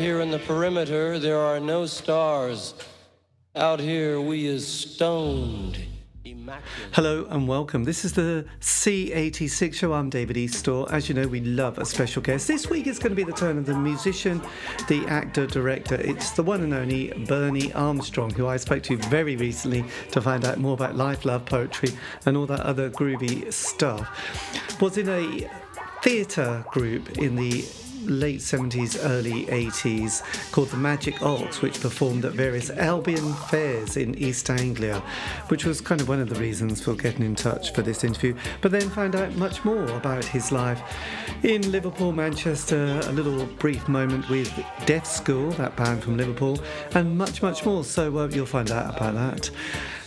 here in the perimeter, there are no stars. Out here, we is stoned. Immaculate. Hello and welcome. This is the C86 show. I'm David Eastaugh. As you know, we love a special guest. This week it's going to be the turn of the musician, the actor, director. It's the one and only Berni Armstrong, who I spoke to very recently to find out more about life, love, poetry and all that other groovy stuff. Was in a theatre group in the late 70s, early 80s called the Magic Ox, which performed at various Albion fairs in East Anglia, which was kind of one of the reasons for getting in touch for this interview. But then found out much more about his life in Liverpool, Manchester, a little brief moment with Deaf School, that band from Liverpool, and much, much more. So you'll find out about that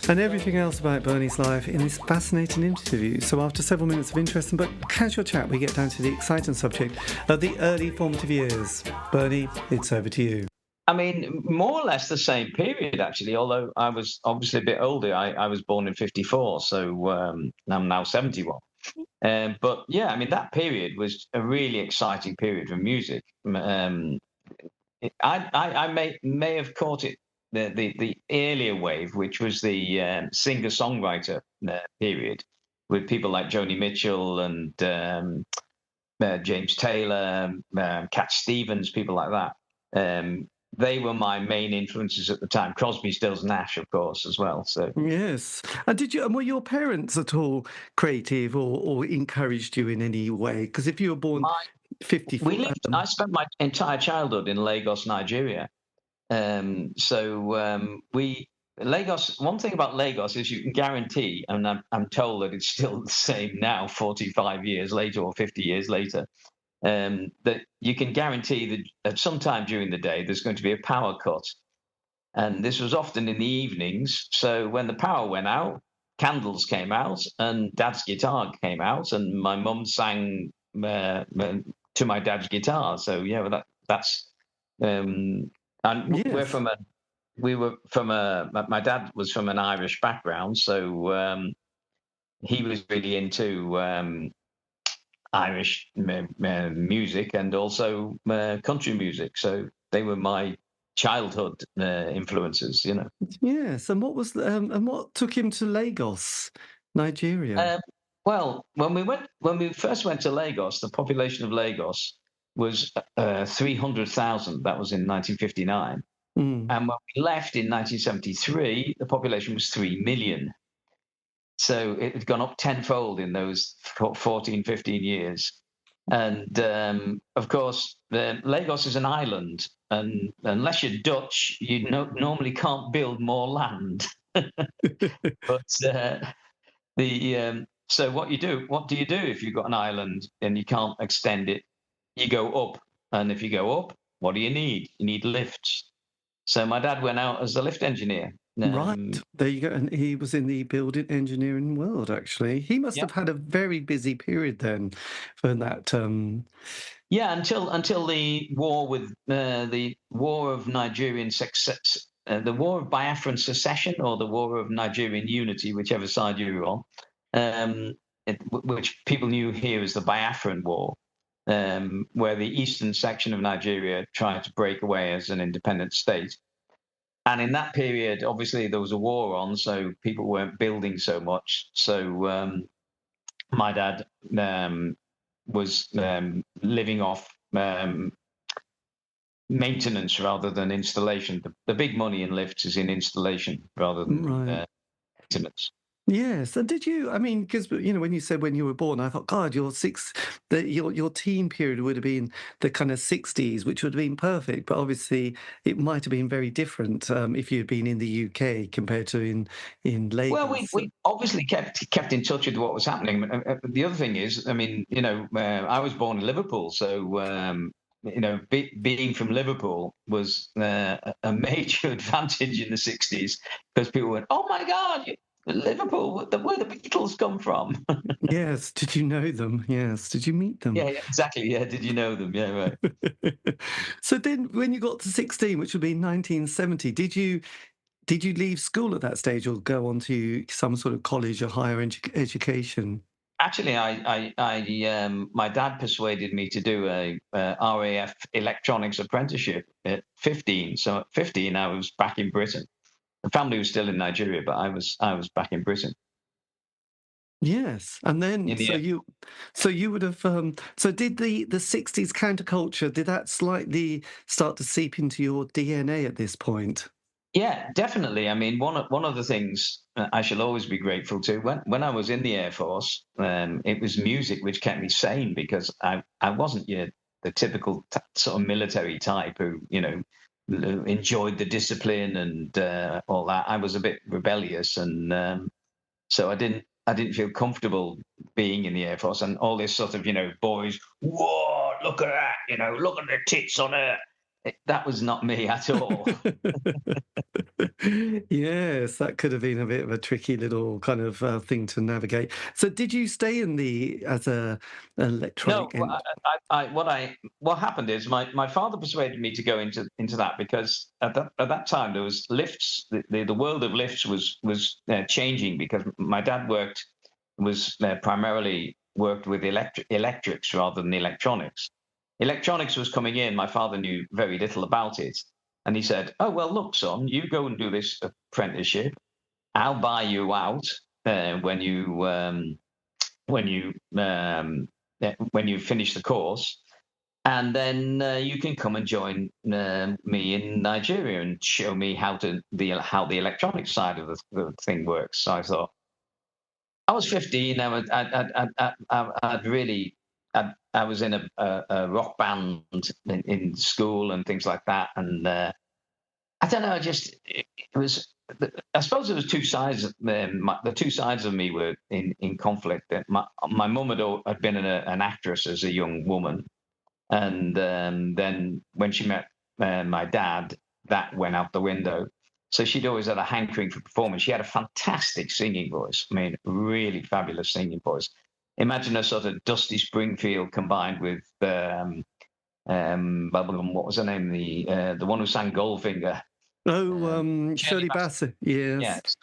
and everything else about Berni's life in this fascinating interview. So after several minutes of interesting but casual chat, we get down to the exciting subject of the early formative years. Berni, it's over to you. I mean, more or less the same period, actually, although I was obviously a bit older. I was born in 54, so I'm now 71. But yeah, I mean, that period was a really exciting period for music. I may have caught it, the earlier wave, which was the singer-songwriter period, with people like Joni Mitchell and James Taylor, Cat Stevens, people like that. They were my main influences at the time. Crosby, Stills, Nash, of course, as well. So yes. And were your parents at all creative or encouraged you in any way? Because if you were born 54, I spent my entire childhood in Lagos, Nigeria. Lagos. One thing about Lagos is you can guarantee, and I'm told that it's still the same now, 45 years later or 50 years later. That you can guarantee that at some time during the day there's going to be a power cut, and this was often in the evenings. So when the power went out, candles came out, and Dad's guitar came out, and my mum sang to my dad's guitar. So yeah, that's. And yes. my dad was from an Irish background, so he was really into Irish music and also country music. So they were my childhood influences, you know. Yes, and what took him to Lagos, Nigeria? Well, when we first went to Lagos, the population of Lagos was 300,000. That was in 1959. And when we left in 1973, the population was 3 million. So it had gone up tenfold in those 14, 15 years. And of course, Lagos is an island. And unless you're Dutch, you normally can't build more land. But so what do you do if you've got an island and you can't extend it? You go up. And if you go up, what do you need? You need lifts. So my dad went out as a lift engineer. Right, there you go. And he was in the building engineering world, actually. He must have had a very busy period then for that. Yeah, until the war with the War of Nigerian success, the War of Biafran secession, or the War of Nigerian unity, whichever side you were on, which people knew here as the Biafran War. Where the eastern section of Nigeria tried to break away as an independent state. And in that period, obviously, there was a war on, so people weren't building so much. So my dad was living off maintenance rather than installation. The big money in lifts is in installation rather than maintenance. Yes, and did you? I mean, because when you said when you were born, I thought, God, your teen period would have been the kind of 60s, which would have been perfect. But obviously, it might have been very different if you'd been in the UK compared to in Lagos. Well, we obviously kept in touch with what was happening. The other thing is, I mean, I was born in Liverpool, so being from Liverpool was a major advantage in the 60s, because people went, "Oh my God, Liverpool, where the Beatles come from." Yes. Did you know them? Yes. Did you meet them? Yeah, exactly. Yeah. Did you know them? Yeah, right. So then when you got to 16, which would be 1970, did you leave school at that stage or go on to some sort of college or higher education? actually, my dad persuaded me to do a RAF electronics apprenticeship at 15. So at 15, I was back in Britain. The family was still in Nigeria, but I was back in Britain. Yes, and then In the so you would have so did the 60s counterculture, did that slightly start to seep into your DNA at this point? Yeah, definitely. I mean, one of the things I shall always be grateful to when I was in the Air Force, it was music which kept me sane because I wasn't the typical sort of military type who enjoyed the discipline and all that. I was a bit rebellious, and so I didn't feel comfortable being in the Air Force and all this sort of boys. Whoa! Look at that! Look at the tits on her. That was not me at all. Yes, that could have been a bit of a tricky little kind of thing to navigate. So did you stay in the as a No, electronic and what happened is my father persuaded me to go into that because at that time there was lifts. The world of lifts was changing because my dad was primarily worked with electrics rather than electronics. Electronics was coming in. My father knew very little about it, and he said, "Oh well, look, son, you go and do this apprenticeship. I'll buy you out when you finish the course, and then you can come and join me in Nigeria and show me how the electronic side of the thing works." So I thought, I was 15. I'd really, I was in a rock band in school and things like that, and I don't know. It was. I suppose there was two sides. The two sides of me were in conflict. My mum had been an actress as a young woman, and then when she met my dad, that went out the window. So she'd always had a hankering for performance. She had a fantastic singing voice. I mean, really fabulous singing voice. Imagine a sort of Dusty Springfield combined with what was her name? The one who sang Goldfinger. Shirley Bassey, yes. Yes.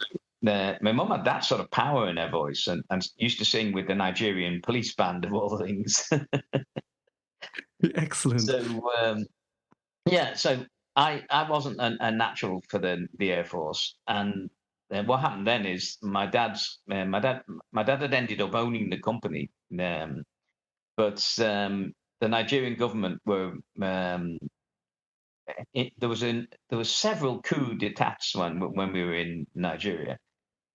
My mum had that sort of power in her voice and used to sing with the Nigerian police band of all things. Excellent. So yeah, so I wasn't a natural for the Air Force, and what happened then is my dad had ended up owning the company, but the Nigerian government were there was several coup d'états when we were in Nigeria,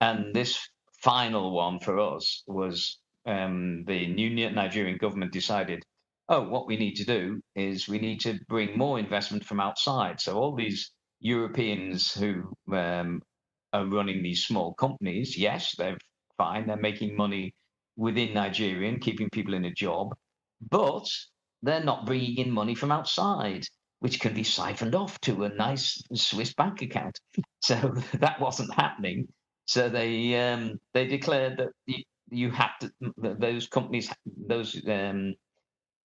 and this final one for us was the new Nigerian government decided, oh, what we need to do is we need to bring more investment from outside. So all these Europeans who are running these small companies, yes, they're fine, they're making money within Nigeria and keeping people in a job, but they're not bringing in money from outside, which can be siphoned off to a nice Swiss bank account. So that wasn't happening. So they declared that you had to those companies, those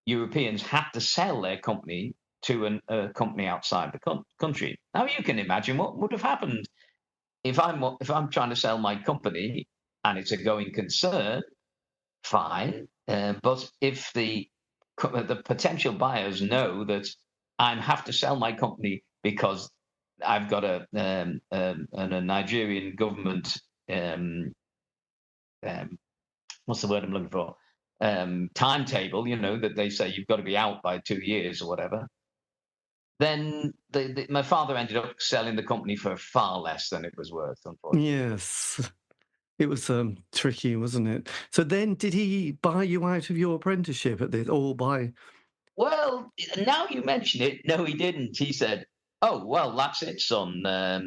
Europeans had to sell their company to a company outside the country. Now you can imagine what would have happened if I'm trying to sell my company and it's a going concern. Fine, but if the potential buyers know that I have to sell my company because I've got a Nigerian government um, what's the word I'm looking for? Timetable, that they say you've got to be out by 2 years or whatever. Then my father ended up selling the company for far less than it was worth, unfortunately. Yes. It was tricky, wasn't it? So then did he buy you out of your apprenticeship at this or by Well, now you mention it, no, he didn't. He said, "Oh, well, that's it, son.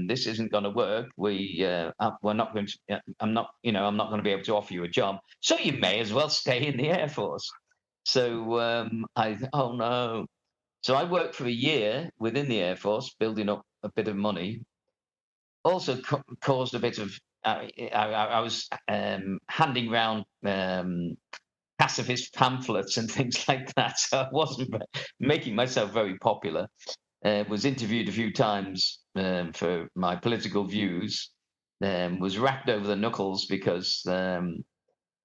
This isn't going to work. We're not going to. I'm not going to be able to offer you a job. So you may as well stay in the Air Force." So oh no. So I worked for a year within the Air Force, building up a bit of money. Also caused a bit of. I was handing round pacifist pamphlets and things like that. So I wasn't making myself very popular. Was interviewed a few times for my political views. Was wrapped over the knuckles because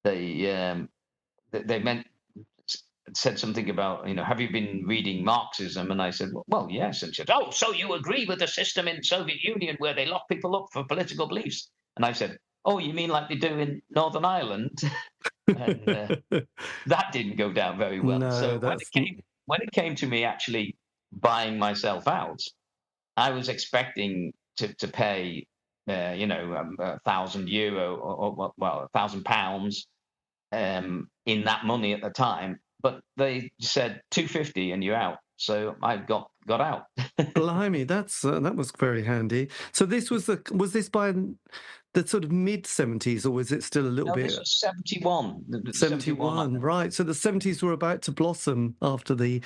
they they said something about, have you been reading Marxism? And I said, well, yes. And she said, oh, so you agree with the system in Soviet Union where they lock people up for political beliefs? And I said, oh, you mean like they do in Northern Ireland? And that didn't go down very well. No, So that's when it came to me actually buying myself out, I was expecting to pay, €1,000 or £1,000 in that money at the time, but they said 250 and you're out. So I got out. blimey. That was very handy. So was this by the sort of mid-70s, or was it still a little No, bit? this was 71. 71. 71, right. So the 70s were about to blossom after the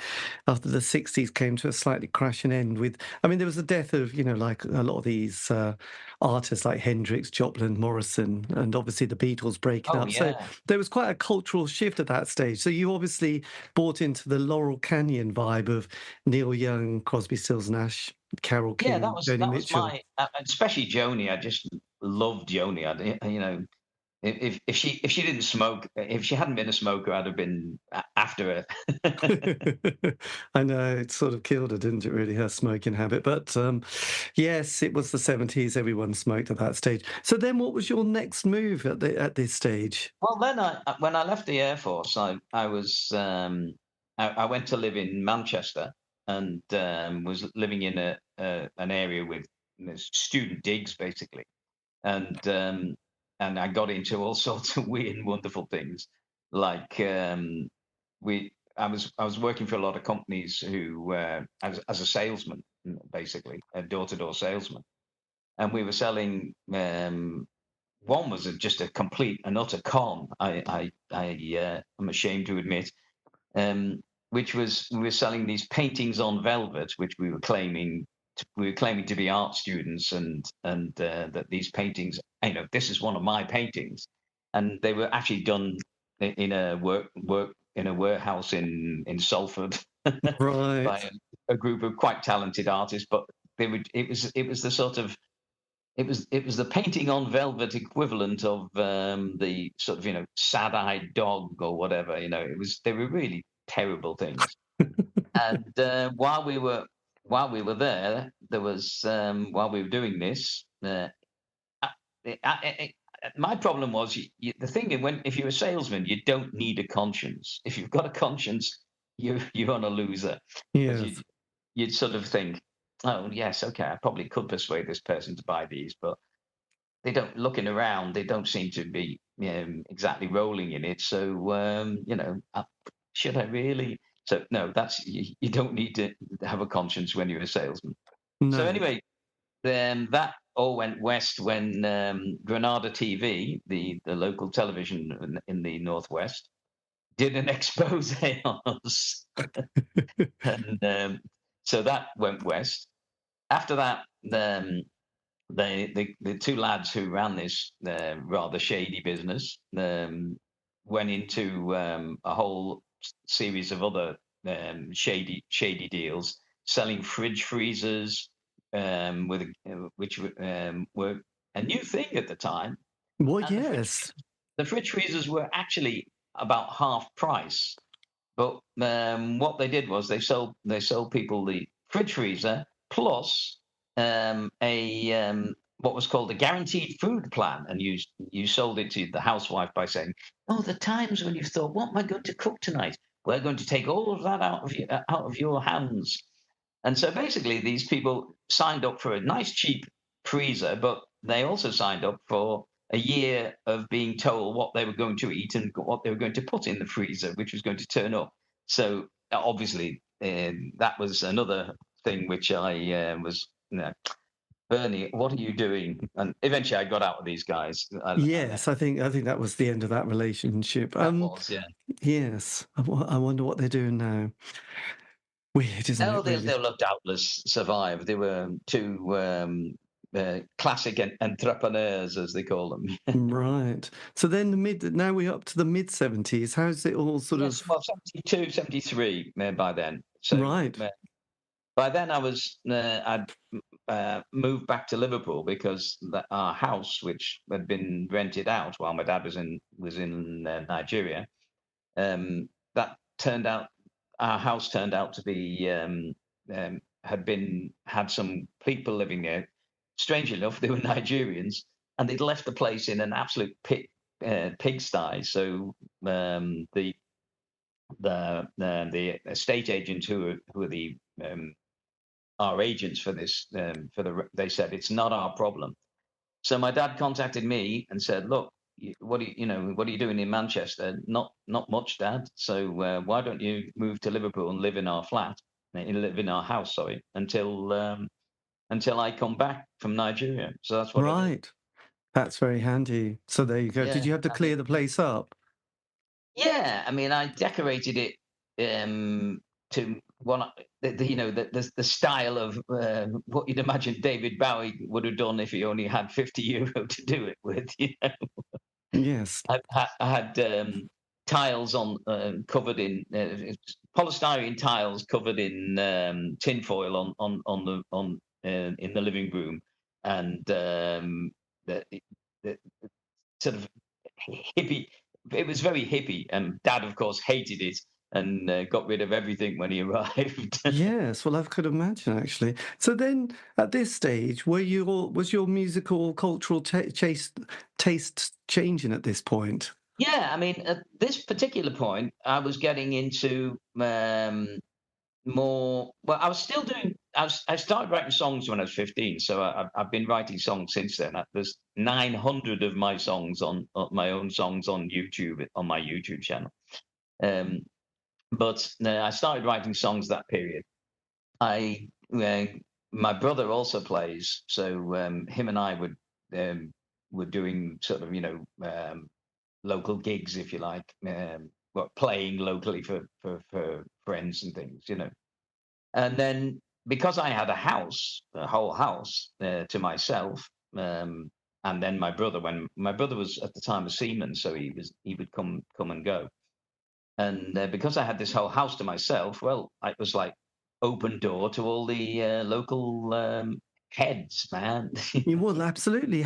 60s came to a slightly crashing end with, I mean, there was the death of, like a lot of these artists like Hendrix, Joplin, Morrison, and obviously the Beatles breaking Oh up. So yeah. there was quite a cultural shift at that stage. So you obviously bought into the Laurel Canyon vibe of Neil Young, Crosby, Stills, Nash, Carole Yeah, King, Joni that was Mitchell. my, especially Joni. I just loved Joni. If she didn't smoke, if she hadn't been a smoker, I'd have been after her. I know it sort of killed her, didn't it? Really, her smoking habit. But yes, it was the 70s. Everyone smoked at that stage. So then, what was your next move at this stage? Well, then when I left the Air Force, I was I went to live in Manchester and was living in an area with student digs basically, and I got into all sorts of weird and wonderful things, like we I was working for a lot of companies who as a salesman, basically a door-to-door salesman, and we were selling. One was just a complete and utter con. I'm ashamed to admit, which was we were selling these paintings on velvet, which we were claiming to be art students, and that these paintings, this is one of my paintings, and they were actually done in a work in a warehouse in Salford by Right. a group of quite talented artists, but it was the sort of it was the painting on velvet equivalent of the sort of sad-eyed dog or whatever. They were really terrible things. And while we were there was while we were doing this. I, I, my problem was the thing when if you're a salesman, you don't need a conscience. If you've got a conscience, you're on a loser because Yes. you'd sort of think, oh yes, okay, I probably could persuade this person to buy these, but they don't looking around. They don't seem to be exactly rolling in it. So should I really? So no, that's you don't need to have a conscience when you're a salesman. So No. anyway, then that all went west when Granada TV, the local television in the northwest, did an expose on us, and so that went west. After that, the two lads who ran this rather shady business went into a whole series of other shady deals, selling fridge freezers, which were a new thing at the time, Well, and yes. the fridge freezers were actually about half price. But what they did was they sold people the fridge freezer plus a what was called a guaranteed food plan, and you sold it to the housewife by saying, "Oh, the times when you thought, what am I going to cook tonight? We're going to take all of that out of your hands." And so basically, these people signed up for a nice cheap freezer, but they also signed up for a year of being told what they were going to eat and what they were going to put in the freezer, which was going to turn up. So obviously, that was another thing which I was, Bernie, what are you doing? And eventually, I got out with these guys. Yes, I think that was the end of that relationship. That was, yeah. Yes. I wonder what they're doing now. Weird, isn't No, it? Really. they'll have doubtless survived. They were two classic entrepreneurs, as they call them. Right. So then now we're up to the mid 70s. How's it all sort Yes, of well, 72, 73 by then. So right? by then I'd moved back to Liverpool because our house, which had been rented out while my dad was in Nigeria, that turned out our house turned out to be had some people living there. Strangely enough, they were Nigerians, and they'd left the place in an absolute pigsty. So the estate agents who are the our agents for this they said it's not our problem. So my dad contacted me and said, "Look, what are you doing in Manchester? Not much, Dad. So why don't you move to Liverpool and live in our live in our house, sorry, until I come back from Nigeria." So that's what I did. Right. That's very handy. So there you go. Did Yeah, you have to clear the place up? yeah. I mean, I decorated it to the style of what you'd imagine David Bowie would have done if he only had 50 euro to do it with. Yes. I had tiles on covered in polystyrene tiles covered in tinfoil on in the living room, and the sort of hippie. It was very hippie, and Dad, of course, hated it and got rid of everything when he arrived. Yes, well, I could imagine actually. So then, at this stage, was your musical cultural taste changing at this point? Yeah, I mean, at this particular point, I was getting into more. Well, I was still doing. I started writing songs when I was 15, so I've been writing songs since then. There's 900 of my songs on my own songs on YouTube on my YouTube channel. Um, but I started writing songs that period. I My brother also plays, so him and I were doing sort of local gigs, if you like, playing locally for friends and things. And then because I had a whole house to myself, and then when my brother was at the time a seaman, so he would come and go. And because I had this whole house to myself, well, it was like open door to all the local heads, man. You will absolutely.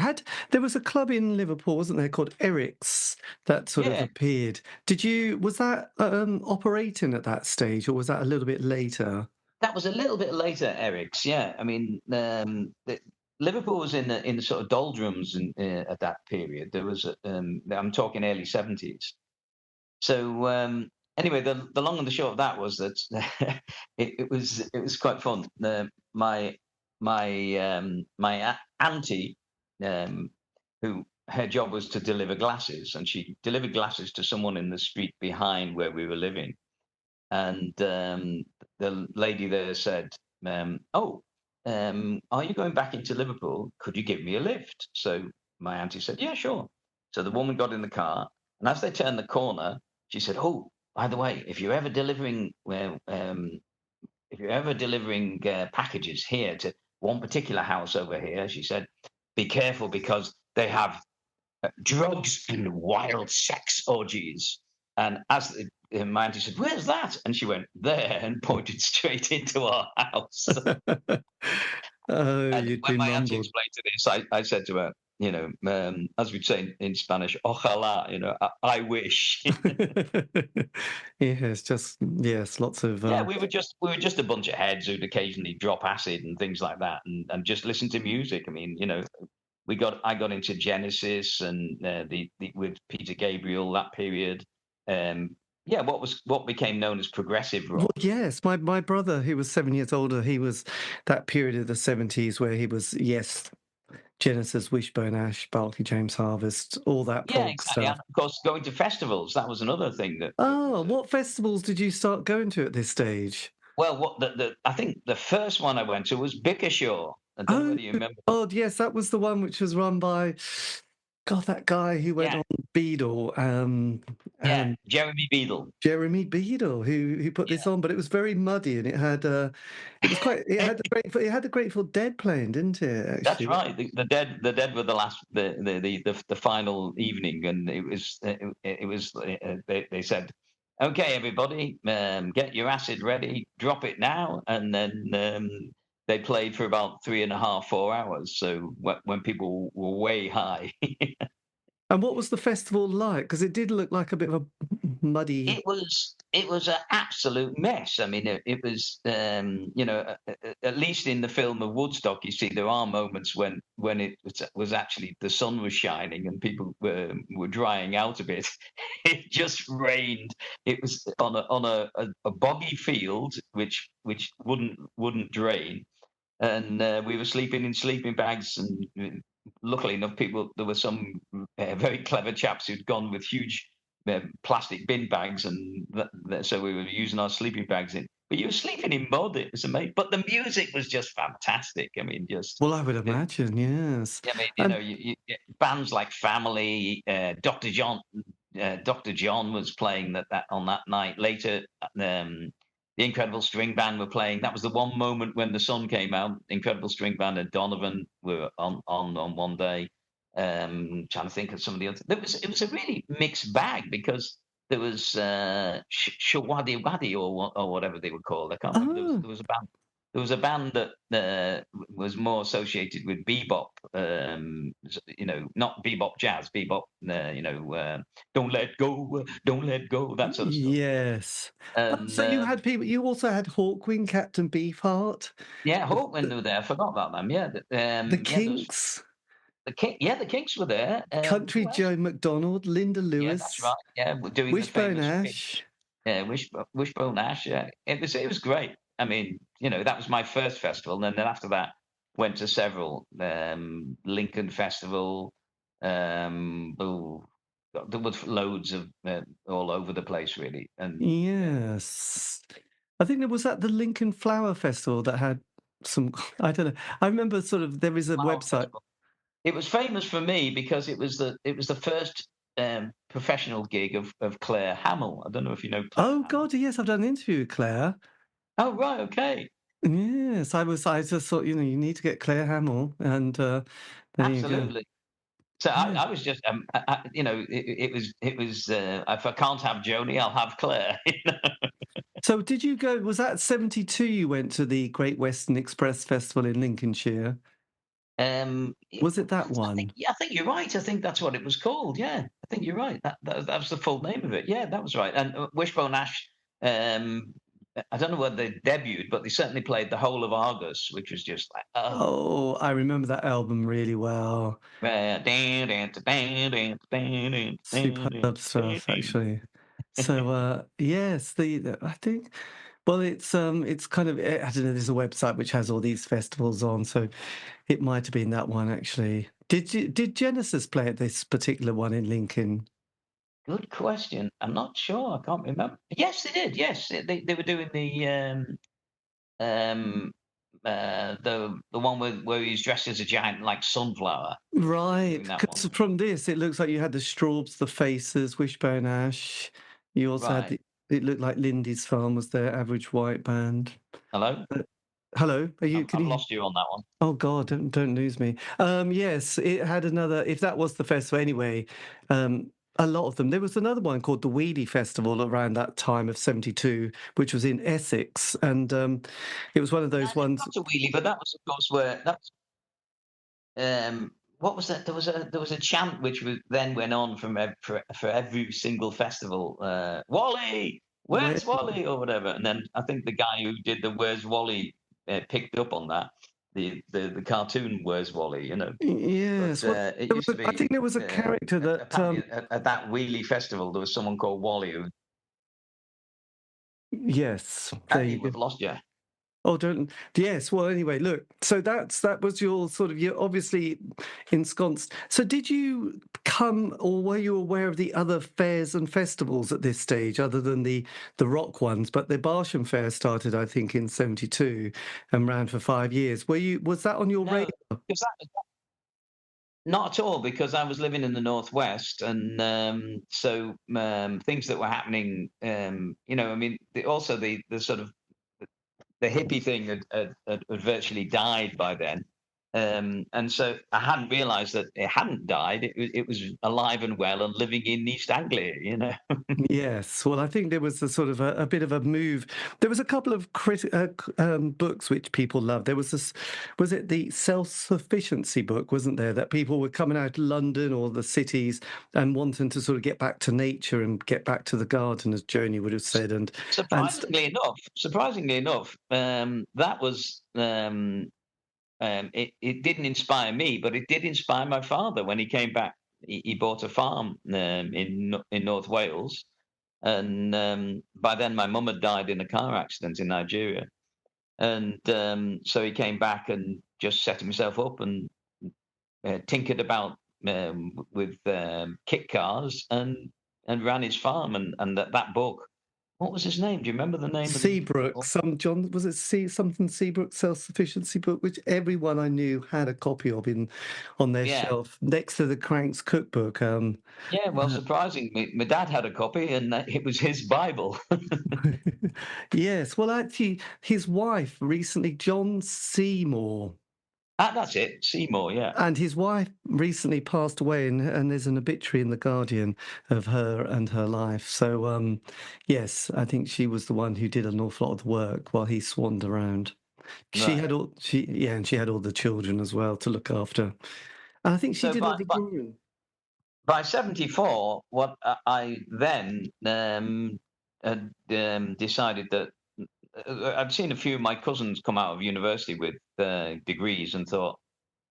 There was a club in Liverpool, wasn't there, called Eric's that sort of Yeah, appeared. Was that operating at that stage, or was that a little bit later? that was a little bit later, Eric's. Yeah, I mean, Liverpool was in the sort of doldrums at that period. There was, I'm talking early 70s. So anyway, the long and the short of that was that it was quite fun. My auntie, who her job was to deliver glasses, and she delivered glasses to someone in the street behind where we were living. And the lady there said, "Oh, are you going back into Liverpool? Could you give me a lift?" So my auntie said, "Yeah, sure." So the woman got in the car, and as they turned the corner, she said, "Oh, by the way, if you're ever delivering packages here to one particular house over here," she said, "be careful because they have drugs and wild sex orgies." And as my auntie said, "Where's that?" And she went, "There," and pointed straight into our house. Oh, And you'd when been my auntie rumbled. explained to this, I said to her, as we'd say in Spanish, "Ojalá," I wish. Yes, lots of Yeah, we were just a bunch of heads who'd occasionally drop acid and things like that, and just listen to music. I mean, I got into Genesis and with Peter Gabriel that period. Yeah, what became known as progressive Well, rock. yes, my brother, who was 7 years older, he was that period of the 70s where he was, yes, Genesis, Wishbone Ash, Barclay James Harvest, all that Yeah, folk exactly. And stuff. of course, going to festivals, that was another thing that Oh, was. what festivals did you start going to at this stage? Well, I think the first one I went to was Bickershaw. I don't know Oh, whether you remember. God, yes, that was the one which was run by, God, that guy who went Yeah, on Beadle, yeah, and Jeremy Beadle. Jeremy Beadle, who put this on, but it was very muddy and it was quite, it had the Grateful Dead playing, didn't it, That's actually? right. The Dead were the last, the final evening, and they said, "Okay, everybody, get your acid ready, drop it now," and then they played for about 3.5, 4 hours. So when people were way high. And what was the festival like? Because it did look like a bit of a muddy. It was an absolute mess. I mean, it was you know, at least in the film of Woodstock, you see there are moments when it was actually the sun was shining and people were drying out a bit. It just rained. It was on a boggy field which wouldn't drain, and we were sleeping in sleeping bags. And luckily enough, there were some very clever chaps who'd gone with huge plastic bin bags, and so we were using our sleeping bags in. But you were sleeping in mud. It was amazing. But the music was just fantastic. I mean, just Well, I would it, imagine, yes. I mean, you know, And you get bands like Family, Dr. John. Dr. John was playing that on that night. Later, the Incredible String Band were playing. That was the one moment when the sun came out. Incredible String Band and Donovan were on one day. Trying to think of some of the other. It was a really mixed bag because there was Shawadi Wadi or whatever they were called. I can't remember. oh, There was a band. There was a band that was more associated with bebop. You know, not bebop jazz, bebop. Don't let go, that sort of stuff. yes. And So you had people. You also had Hawkwind, Captain Beefheart, yeah, the, Hawkwind were there. I forgot about them. Yeah, the yeah, those Kinks, the King. Yeah, the Kinks were there. Country Who else? Joe McDonald, Linda Yeah, that's right. Lewis, Yeah, we're doing the Wishbone famous Ash. yeah, Wishbone Ash. Yeah, it was great. I mean, you know, that was my first festival, and then after that, went to several Lincoln Festival. Oh, there was loads of all over the place, really, and Yes. I think there was at the Lincoln Flower Festival that had some, I don't know. I remember sort of there is a Flower website. Festival. It was famous for me because it was the first professional gig of Claire Hamill. I don't know if you know Claire Oh Hamill. God, yes, I've done an interview with Claire. Oh right, okay, Yes, I just thought, you need to get Claire Hamill, and there you go. absolutely. So Yeah. I was just, you know, it was. If I can't have Joni, I'll have Claire. You know? So did you go, was that 72 you went to the Great Western Express Festival in Lincolnshire? Was it that one? I think you're right. I think that's what it was called. Yeah, I think you're right. That was the full name of it. Yeah, that was right. And Wishbone Ash. I don't know whether they debuted, but they certainly played the whole of Argus, which was just like, oh, Oh, I remember that album really well. Superb stuff, actually. So yes, I think, well, it's kind of, I don't know, there's a website which has all these festivals on, so it might have been that one actually. Did Genesis play at this particular one in Lincoln? Good question. I'm not sure. I can't remember. Yes, they did. Yes, they were doing um the one where he's dressed as a giant like sunflower. They were Right, doing that one. because from this it looks like you had the Straubs, the Faces, Wishbone Ash. You also had Right. it looked like Lindy's Farm was their Average White Band. Hello. Uh, Hello, are you? Can I've you? lost you on that one. Oh God, don't lose me. Yes, it had another. If that was the festival anyway, a lot of them. There was another one called the Wheelie Festival around that time of '72, which was in Essex, and it was one of Yeah, those I never ones. got to Wheelie, but that was of course where that's what was that? There was a chant which then went on for every single festival. Wally, Where? where's Wally, or whatever. And then I think the guy who did the Where's Wally picked up on that. The cartoon Where's Wally, you know. But Yes. Well, it there was used to I be think there was a character that. apparently at that Wheelie festival there was someone called Wally who. Yes, there Hey, you go. we've lost you. Oh, don't. Yes. Well, anyway, look. So that was your sort of, you're obviously ensconced. So did you come, or were you aware of the other fairs and festivals at this stage, other than the rock ones? But the Barsham Fair started, I think, in '72 and ran for 5 years. Was that on your No, radar? because not at all, because I was living in the northwest, and so things that were happening, you know, I mean, also the sort of the hippie thing had virtually died by then, And so I hadn't realised that it hadn't died. It was alive and well and living in East Anglia. Yes, well, I think there was a sort of a bit of a move. There was a couple of books which people loved. There was this, was it the self-sufficiency book, wasn't there? That people were coming out of London or the cities and wanting to sort of get back to nature and get back to the garden, as Joni would have said. And Surprisingly enough, that was it didn't inspire me, but it did inspire my father when he came back. He bought a farm in North Wales, and by then my mum had died in a car accident in Nigeria, and so he came back and just set himself up and tinkered about with kit cars and ran his farm, and that book. What was his name? Do you remember the name of the Seabrook, book? John, was it something Seabrook self-sufficiency book, which everyone I knew had a copy of on their Yeah. shelf next to the Cranks cookbook. Yeah, well, surprisingly, my dad had a copy, and it was his Bible. Yes, well, actually, his wife recently, John Seymour, That's it, Seymour. Yeah. and his wife recently passed away, and there's an obituary in the Guardian of her and her life. So, yes, I think she was the one who did an awful lot of the work while he swanned around. Right. And she had all the children as well to look after. And I think she So did all the drawing. by 74, what I then had decided that I'd seen a few of my cousins come out of university with degrees and thought,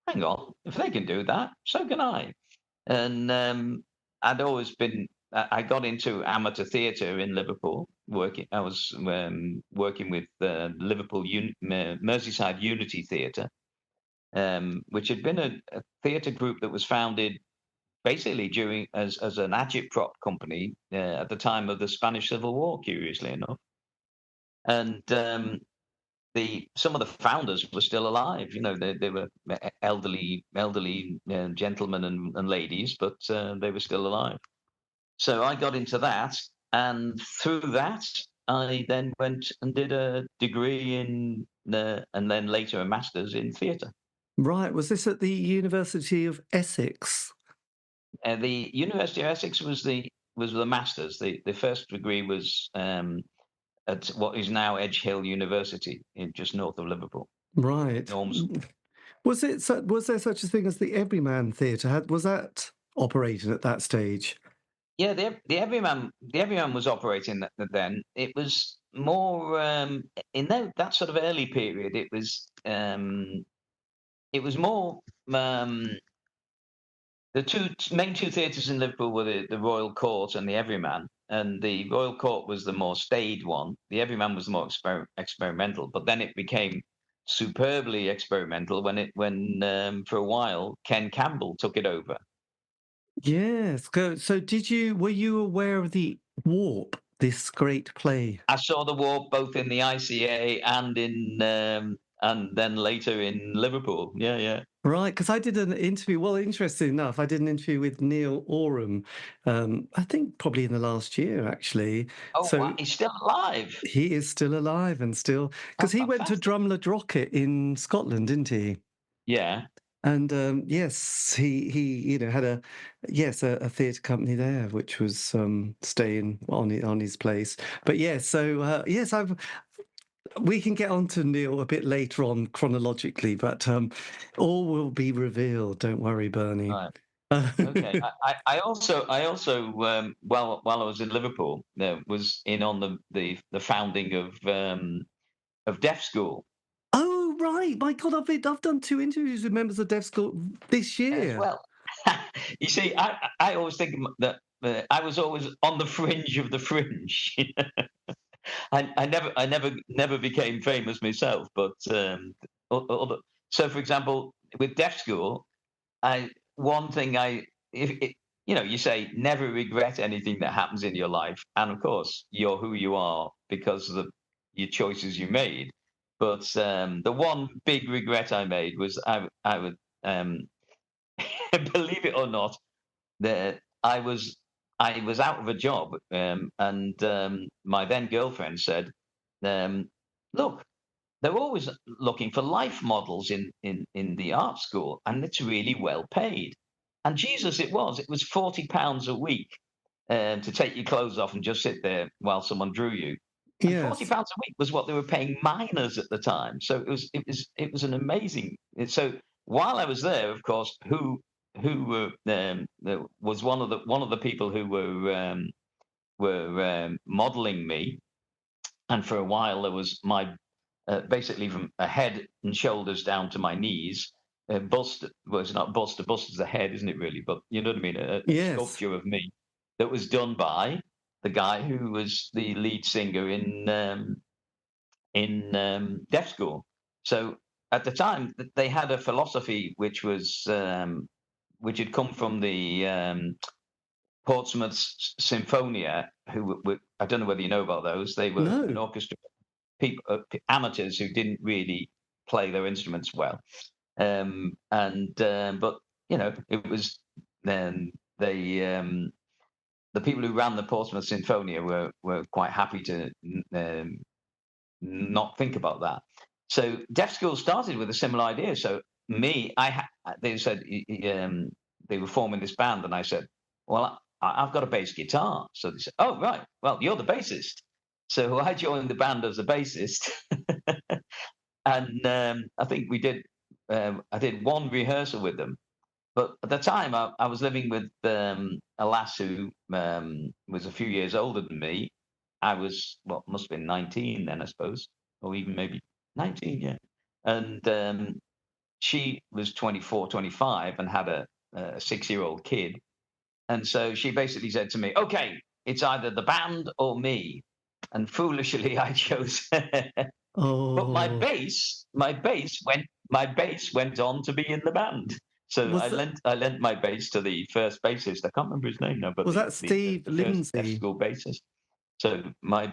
hang on, if they can do that, so can I. And I'd always been, I got into amateur theatre in Liverpool. I was working with Liverpool Merseyside Unity Theatre, which had been a theatre group that was founded basically during as an agitprop company at the time of the Spanish Civil War, curiously enough. And the some of the founders were still alive. They were elderly gentlemen and ladies, but they were still alive. So I got into that, and through that, I then went and did a degree and then later a master's in theatre. Right, was this at the University of Essex? The University of Essex was the master's. The first degree was at what is now Edge Hill University, in just north of Liverpool, Right. in Ormsby. Was there such a thing as the Everyman Theatre? Was that operating at that stage? Yeah, the Everyman was operating then. It was more in that sort of early period. It was more the main two theatres in Liverpool were the Royal Court and the Everyman. And the Royal Court was the more staid one. The Everyman was the more experimental. But then it became superbly experimental when for a while Ken Campbell took it over. Yes. So were you aware of the Warp, this great play? I saw the war both in the ICA and then later in Liverpool. Yeah, yeah. Right, because I did an interview. Well, interesting enough, I did an interview with Neil Oram. I think probably in the last year, actually. Oh, wow, So he's still alive. he is still alive and still, Oh, because he went to fantastic. Drumlin in Scotland, didn't he? Yeah. And yes, he had a theatre company there, which was staying on his place. But yes, so yes, we can get on to Neil a bit later on chronologically, but all will be revealed. Don't worry, Bernie. Right. Okay. I also while I was in Liverpool, was in on the founding of Deaf School Oh right, my God, I've done 2 interviews with members of Deaf School this as year. well. You see, I always think that I was always on the fringe of the fringe. I never became famous myself, but so for example, with Deaf School, I one thing I if it, you say never regret anything that happens in your life, and of course you're who you are because of your choices you made. But the one big regret I made was I would believe it or not, that I was out of a job, and my then girlfriend said, um, "Look, they're always looking for life models in the art school, and it's really well paid. And Jesus, it was £40 a week to take your clothes off and just sit there while someone drew you. And £40 Yes. a week was what they were paying miners at the time. So it was an amazing. So while I was there, of course, who was one of the people who were modeling me, and for a while there was my basically from a head and shoulders down to my knees. Bust was not bust. A bust is a head, isn't it? Really, but you know what I mean. A Yes. sculpture of me that was done by the guy who was the lead singer in Deaf School. So at the time, they had a philosophy which had come from the Portsmouth Symphonia. I don't know whether you know about those. They were an No. orchestra people, amateurs who didn't really play their instruments well. But it was then the people who ran the Portsmouth Symphonia were quite happy to not think about that. So Deaf School started with a similar idea. So they said they were forming this band, and I said, well, I've got a bass guitar. So they said, oh right, well you're the bassist. So I joined the band as a bassist, and I think I did one rehearsal with them. But at the time, I was living with a lass who was a few years older than me. I was, must have been 19 then, I suppose, or even maybe 19, yeah. And she was 24, 25 and had a 6-year-old kid. And so she basically said to me, okay, it's either the band or me. And foolishly, I chose. But my Oh, bass, my bass went on to be in the band. So was I lent my bass to the first bassist. I can't remember his name now, but that Steve the first F Lindsay? school bassist. So my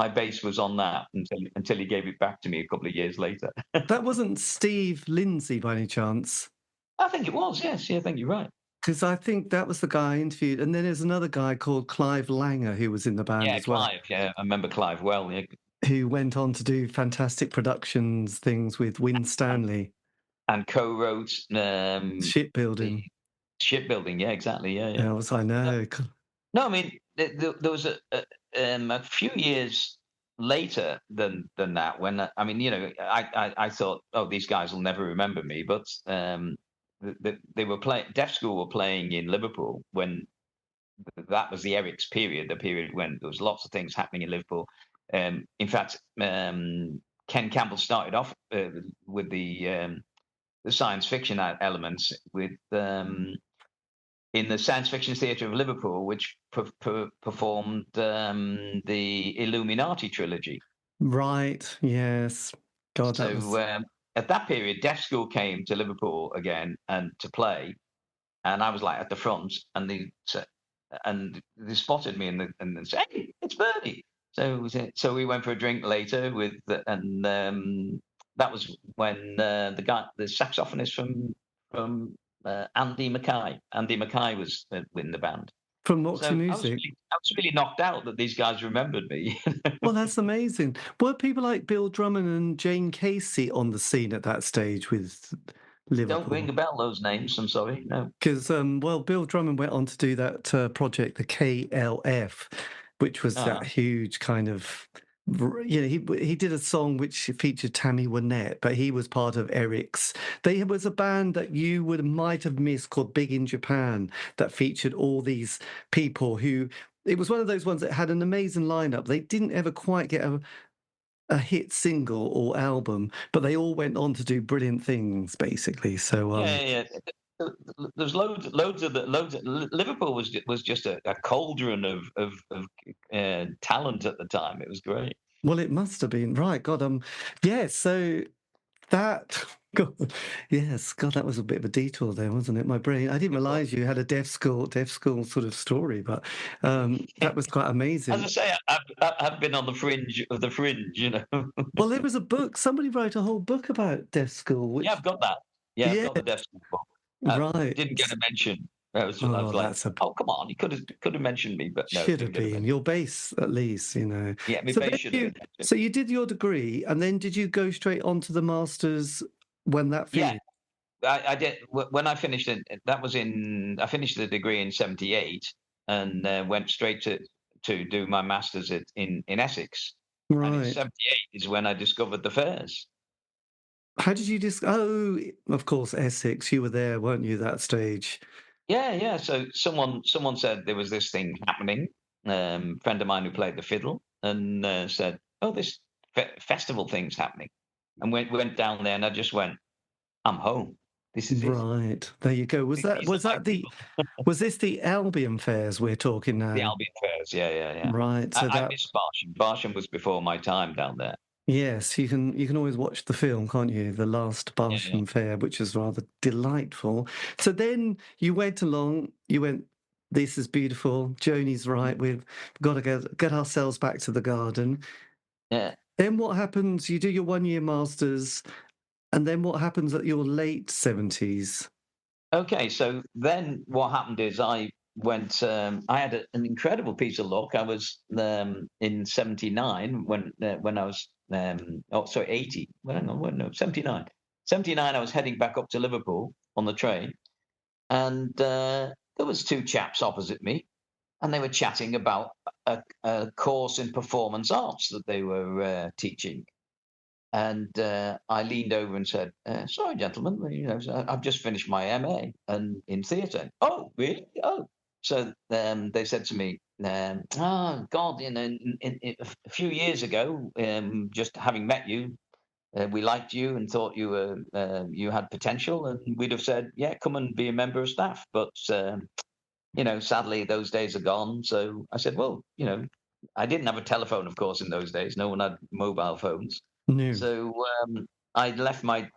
bass was on that until he gave it back to me a couple of years later. That wasn't Steve Lindsay by any chance? I think it was. Yes, yeah, I think you're right. Because I think that was the guy I interviewed, and then there's another guy called Clive Langer who was in the band Yeah, as well, Clive. Yeah, I remember Clive well. Yeah, who went on to do fantastic productions things with Win Stanley, and co-wrote the shipbuilding. shipbuilding. Yeah, exactly. Yeah, yeah. I know. No, I mean there was a few years later than that when I mean I thought, oh, these guys will never remember me, but they were playing. Deaf School were playing in Liverpool when that was the Eric's period, the period when there was lots of things happening in Liverpool. In fact, Ken Campbell started off with the science fiction elements with in the Science Fiction Theatre of Liverpool, which performed the Illuminati trilogy. Right. Yes. God, that was. So at that period, Deaf School came to Liverpool again and to play, and I was like at the front, and they spotted me and they said, "Hey, it's Bernie." So we went for a drink later and that was when the saxophonist from Andy Mackay. Andy Mackay was in the band. From So Roxy Music. I was really knocked out that these guys remembered me. Well, that's amazing. Were people like Bill Drummond and Jane Casey on the scene at that stage with Don't ring Liverpool? a bell, those names. I'm sorry. No. Because, well, Bill Drummond went on to do that project, the KLF, which was that huge kind of, he did a song which featured Tammy Wynette, but he was part of Eric's. There was a band that you might have missed called Big in Japan that featured all these people who, it was one of those ones that had an amazing lineup. They didn't ever quite get a hit single or album, but they all went on to do brilliant things, basically. So, Yeah. There's loads of Liverpool was just a cauldron of talent at the time. It was great. well, it must have been right. God, yeah. So that, God, yes, God, that was a bit of a detour there, wasn't it? My brain. I didn't realise you had a deaf school sort of story, but that was quite amazing. As I say, I've been on the fringe of the fringe, Well, there was a book. Somebody wrote a whole book about deaf school. Which, Yeah, I've got that. Yeah, I've yeah, got the Deaf School book. right. Didn't get a mention I Oh, was like, that's a oh, come on, you could have mentioned me, but no, should didn't have get a been mention. your base at least, you know. Yeah, my So base then should have you, been. so you did your degree, and then did you go straight on to the masters when that Yeah, finished? I did. When I finished it, I finished the degree in '78 and went straight to do my masters in Essex. And in Right. '78 is when I discovered the Fayres. How did you Oh, of course, Essex. You were there, weren't you? That stage. Yeah, yeah. So someone said there was this thing happening. Friend of mine who played the fiddle and said, "Oh, this festival thing's happening," and went down there, and I just went, "I'm home. This is it. Right. There you go. These are my people." Was this the Albion fairs we're talking The now? Albion Fairs. Yeah, yeah, yeah. Right. So I that miss Barsham. Barsham was before my time down there. yes, you can always watch the film, can't you? The Last Yeah, yeah. Barsham Fair, which is rather delightful. So then you went along, you went, this is beautiful. Joni's right. We've got to get ourselves back to the garden. Yeah. Then what happens? You do your 1 year masters, and then what happens at your late 70s? Okay, so then what happened is I went. I had an incredible piece of luck. I was in '79 when I was oh sorry 80. Well, hang on, no 79. '79. I was heading back up to Liverpool on the train, and there was two chaps opposite me, and they were chatting about a course in performance arts that they were teaching. And I leaned over and said, "Sorry, gentlemen, I've just finished my MA and in theatre." "Oh, really? Oh." So they said to me, "Oh God, a few years ago, just having met you, we liked you and thought you had potential, and we'd have said, yeah, come and be a member of staff. But sadly, those days are gone." So I said, "Well, I didn't have a telephone, of course, in those days. No one had mobile phones." No. So I left my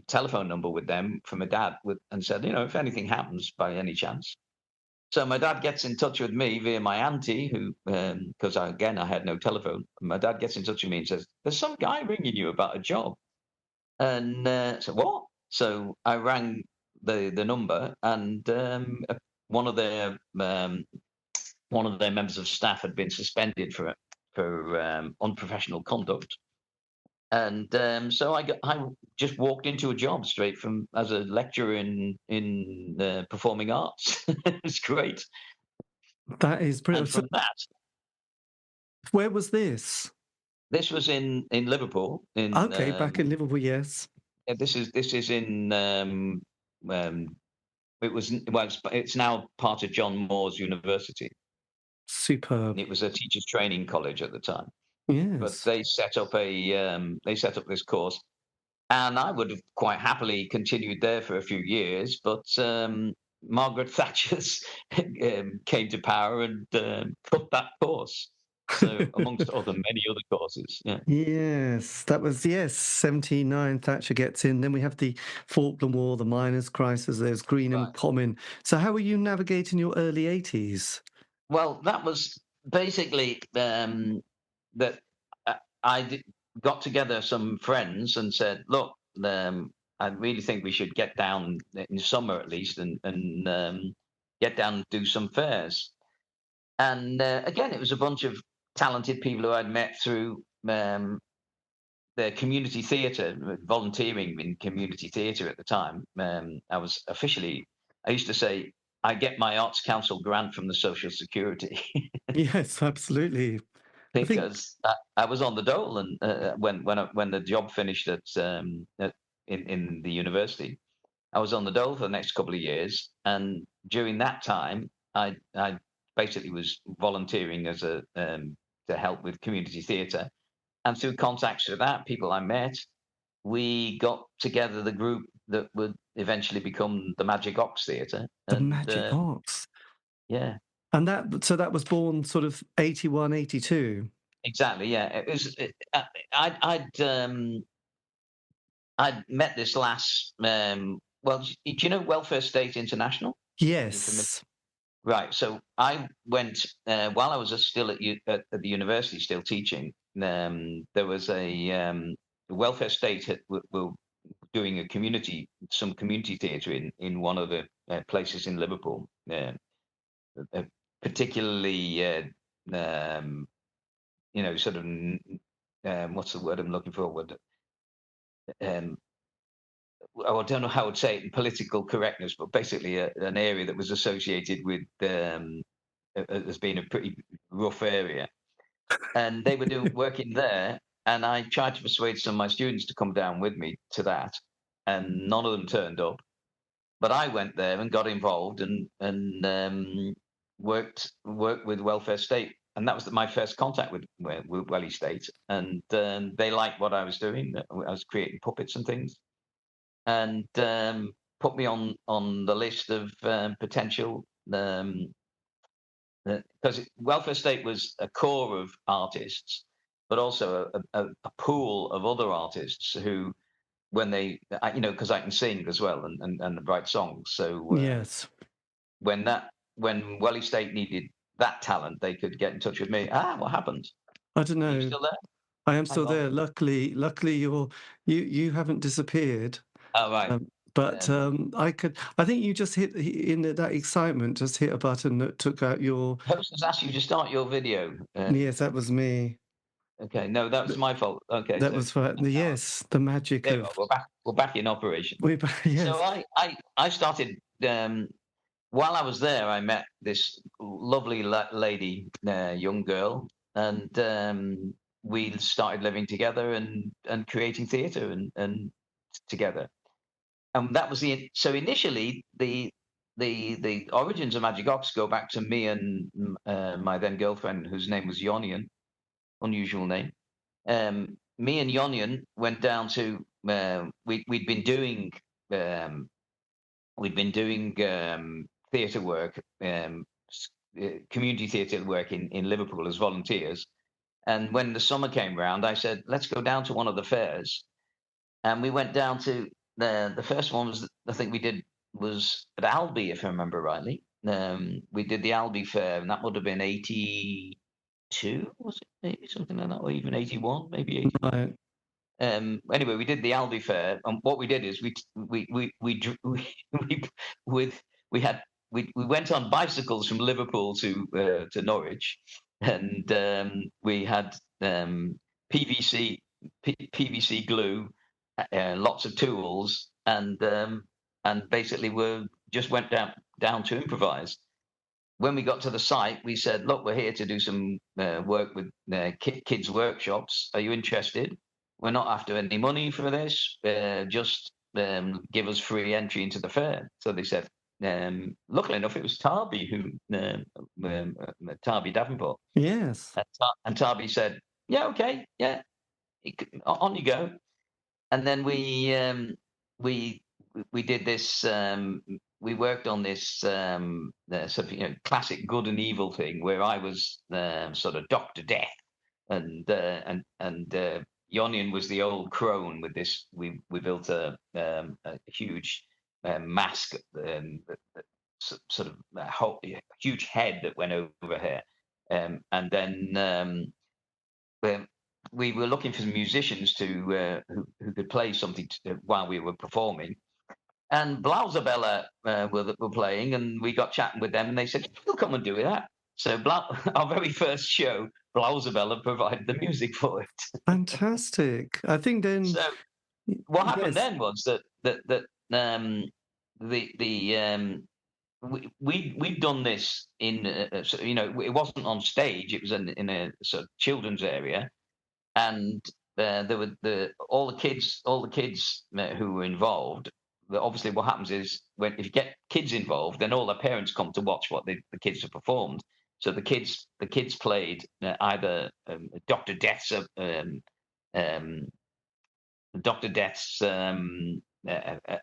telephone number with them for my dad and said, if anything happens by any chance. So my dad gets in touch with me via my auntie, who, because again, I had no telephone. My dad gets in touch with me and says, "There's some guy ringing you about a job." And so what? So I rang the number, and one of their um, one of their members of staff had been suspended for unprofessional conduct. And so I just walked into a job straight from as a lecturer in performing arts. It's great. That is And brilliant. So from that, where was this? this was in Liverpool. In Okay, back in Liverpool, yes. this is in it was well, it's now part of John Moores University. Superb. It was a teachers training college at the time, but Yes. they set up this course. And I would have quite happily continued there for a few years, but Margaret Thatcher's came to power and cut that course. So, amongst other many other courses, yeah. Yes, that was, yes, 79, Thatcher gets in. Then we have the Falkland War, the miners' crisis, there's Greenham Right. Common. So how were you navigating your early 80s? Well, that was basically that got together some friends and said, "Look, I really think we should get down in summer at least and get down and do some fairs." And again, it was a bunch of talented people who I'd met through the community theatre, volunteering in community theatre at the time. I used to say, I get my Arts Council grant from the Social Security Yes, absolutely. I think, because I was on the dole, and when the job finished in the university, I was on the dole for the next couple of years, and during that time, I basically was volunteering as a to help with community theatre, and through contacts with that, people I met, we got together the group that would eventually become the Magic Ox Theatre, the and Magic Arts. yeah, And that was born sort of 81, 82. exactly, yeah. It was. I'd I'd I'd met this lass. Well, do you know Welfare State International? You familiar? Yes, Right. So I went while I was still at the university, still teaching. There was Welfare State were doing some community theatre in one of the places in Liverpool, particularly, sort of, what's the word I'm looking for? Um, I don't know how I would say it in political correctness, but basically an area that was associated with as being a pretty rough area. And they were working there, and I tried to persuade some of my students to come down with me to that, and none of them turned up. But I went there and got involved and worked with Welfare State, and that was my first contact with Welly State, and they liked what I was doing. I was creating puppets and things, and put me on the list of potential. Because Welfare State was a core of artists, but also a pool of other artists who, when they, because I can sing as well and write songs. So Yes. when Welly State needed that talent, they could get in touch with me. What happened? I don't Are you know. still there? I am Hang still on. there. Luckily, you haven't disappeared. Oh, right. But I think you just hit in that excitement, just hit a button that took out your. Host has asked you to start your video. Yes, that was me. Okay, no, that was my fault. Okay, That so was for yes, the magic there you of are. We're back in operation. So yes. I started while I was there. I met this lovely lady, young girl, and we started living together and creating theatre and together. And that was so initially the origins of Magic Ox go back to me and my then girlfriend, whose name was Yonian, unusual name. Me and Yonian went down to we'd been doing um, theatre work, community theatre work in Liverpool as volunteers. And when the summer came round, I said, let's go down to one of the fairs. And we went down to the first one was, I think we did, was at Albi, if I remember rightly. We did the Albi Fair, and that would have been 82, was it? Maybe something like that, or even 81, maybe 81. Right. Anyway, we did the Albi Fair, and what we did is we went on bicycles from Liverpool to Norwich, and we had PVC PVC glue, lots of tools, and basically we just went down to improvise. When we got to the site, we said, "Look, we're here to do some work with kids' workshops. Are you interested? We're not after any money for this. Just give us free entry into the fair." So they said. Luckily enough, it was Tarby Tarby Davenport. Yes. And Tarby said, "Yeah, okay, yeah, on you go." And then we did this. We worked on this sort of classic good and evil thing, where I was sort of Dr. Death, and Yonian was the old crone with this. We built a huge mask, sort of a huge head that went over her, and then we were looking for musicians who could play something while we were performing. And Blausabella were playing, and we got chatting with them, and they said, "We'll come and do that." So our very first show, Blausabella provided the music for it. Fantastic. I think then. So what happened yes. then was that we'd done this in it wasn't on stage; it was in a sort of children's area, and there were all the kids who were involved. Obviously, what happens is if you get kids involved, then all their parents come to watch what the kids have performed. So the kids played either Dr. Death's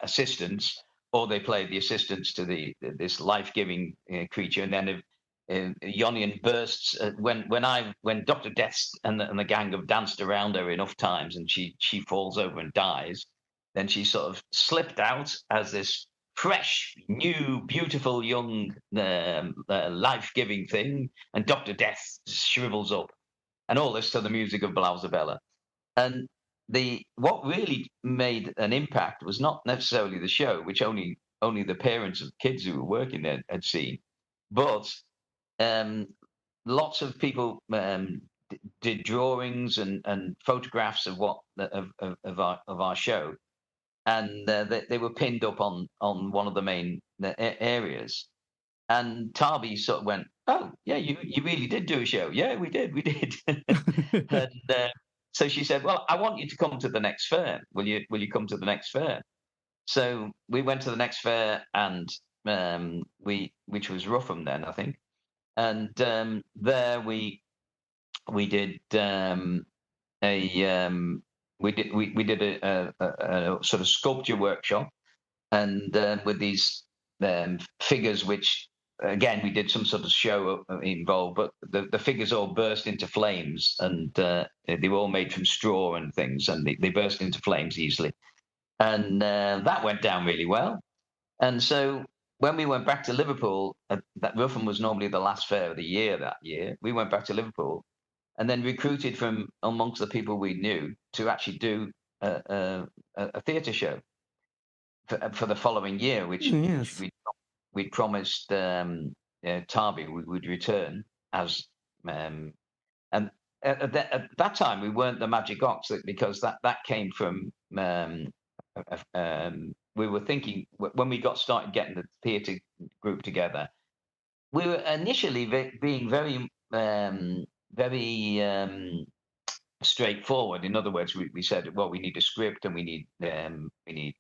assistants, or they played the assistants to this life-giving creature. And then Yonian bursts when Dr. Death and the gang have danced around her enough times, and she falls over and dies. Then she sort of slipped out as this fresh, new, beautiful, young, life-giving thing, and Dr. Death shrivels up, and all this to the music of Blausabella. And what really made an impact was not necessarily the show, which only only the parents of kids who were working there had seen. But um, lots of people did drawings and photographs of our show, and they were pinned up on one of the main areas. And Tarby sort of went, "Oh, yeah, you really did do a show. Yeah, we did." And so she said, "Well, I want you to come to the next fair. Will you come to the next fair?" So we went to the next fair, and which was Rougham then, I think. And there we did a we did a sort of sculpture workshop, and with these figures, which again we did some sort of show involved, but the figures all burst into flames, and they were all made from straw and things, and they burst into flames easily, and that went down really well. And so when we went back to Liverpool, that Rougham was normally the last fair of the year that year. We went back to Liverpool and then recruited from amongst the people we knew to actually do a theatre show for the following year, which Yes. we promised Tarby we would return as. And at that time, we weren't the Magic Ox because that came from. We were thinking when we got started getting the theatre group together, we were initially being very straightforward. In other words, we said, well, we need a script and we need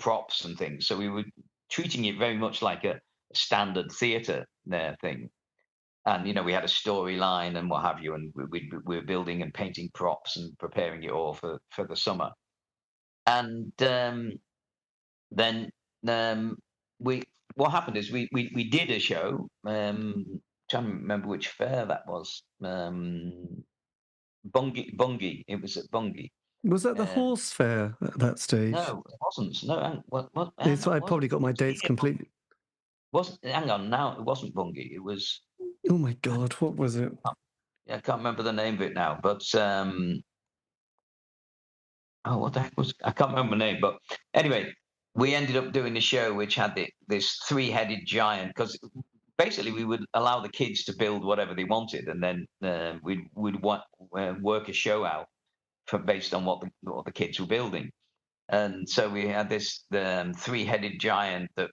props and things. So we were treating it very much like a standard theatre thing. And we had a storyline and what have you, and we were building and painting props and preparing it all for the summer. And then we what happened is we did a show. Trying to remember which fair that was. Bungay. It was at Bungay. Was that the horse fair at that stage? No, it wasn't. No, hang It's, on, I probably got my dates completely. Wasn't hang on now? It wasn't Bungay. It was. Oh my God, what was it? I can't remember the name of it now, but what the heck was? I can't remember the name, but anyway, we ended up doing a show which had this three-headed giant, because basically we would allow the kids to build whatever they wanted, and then we'd work a show out based on what the kids were building. And so we had this three-headed giant that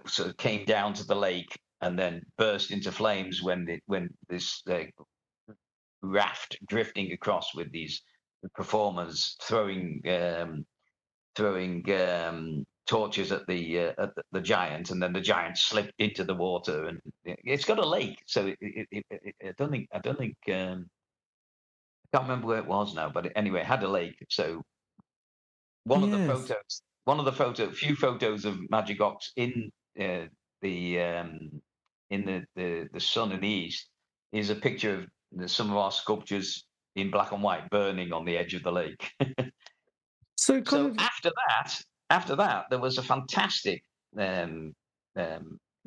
sort of came down to the lake and then burst into flames when this raft drifting across with these performers throwing torches at the giant, and then the giant slipped into the water, and it's got a lake, so I don't think I can't remember where it was now, but anyway, it had a lake. So one of the few photos of Magic Ox in the sun in the east is a picture of some of our sculptures in black and white burning on the edge of the lake. So After that, there was a fantastic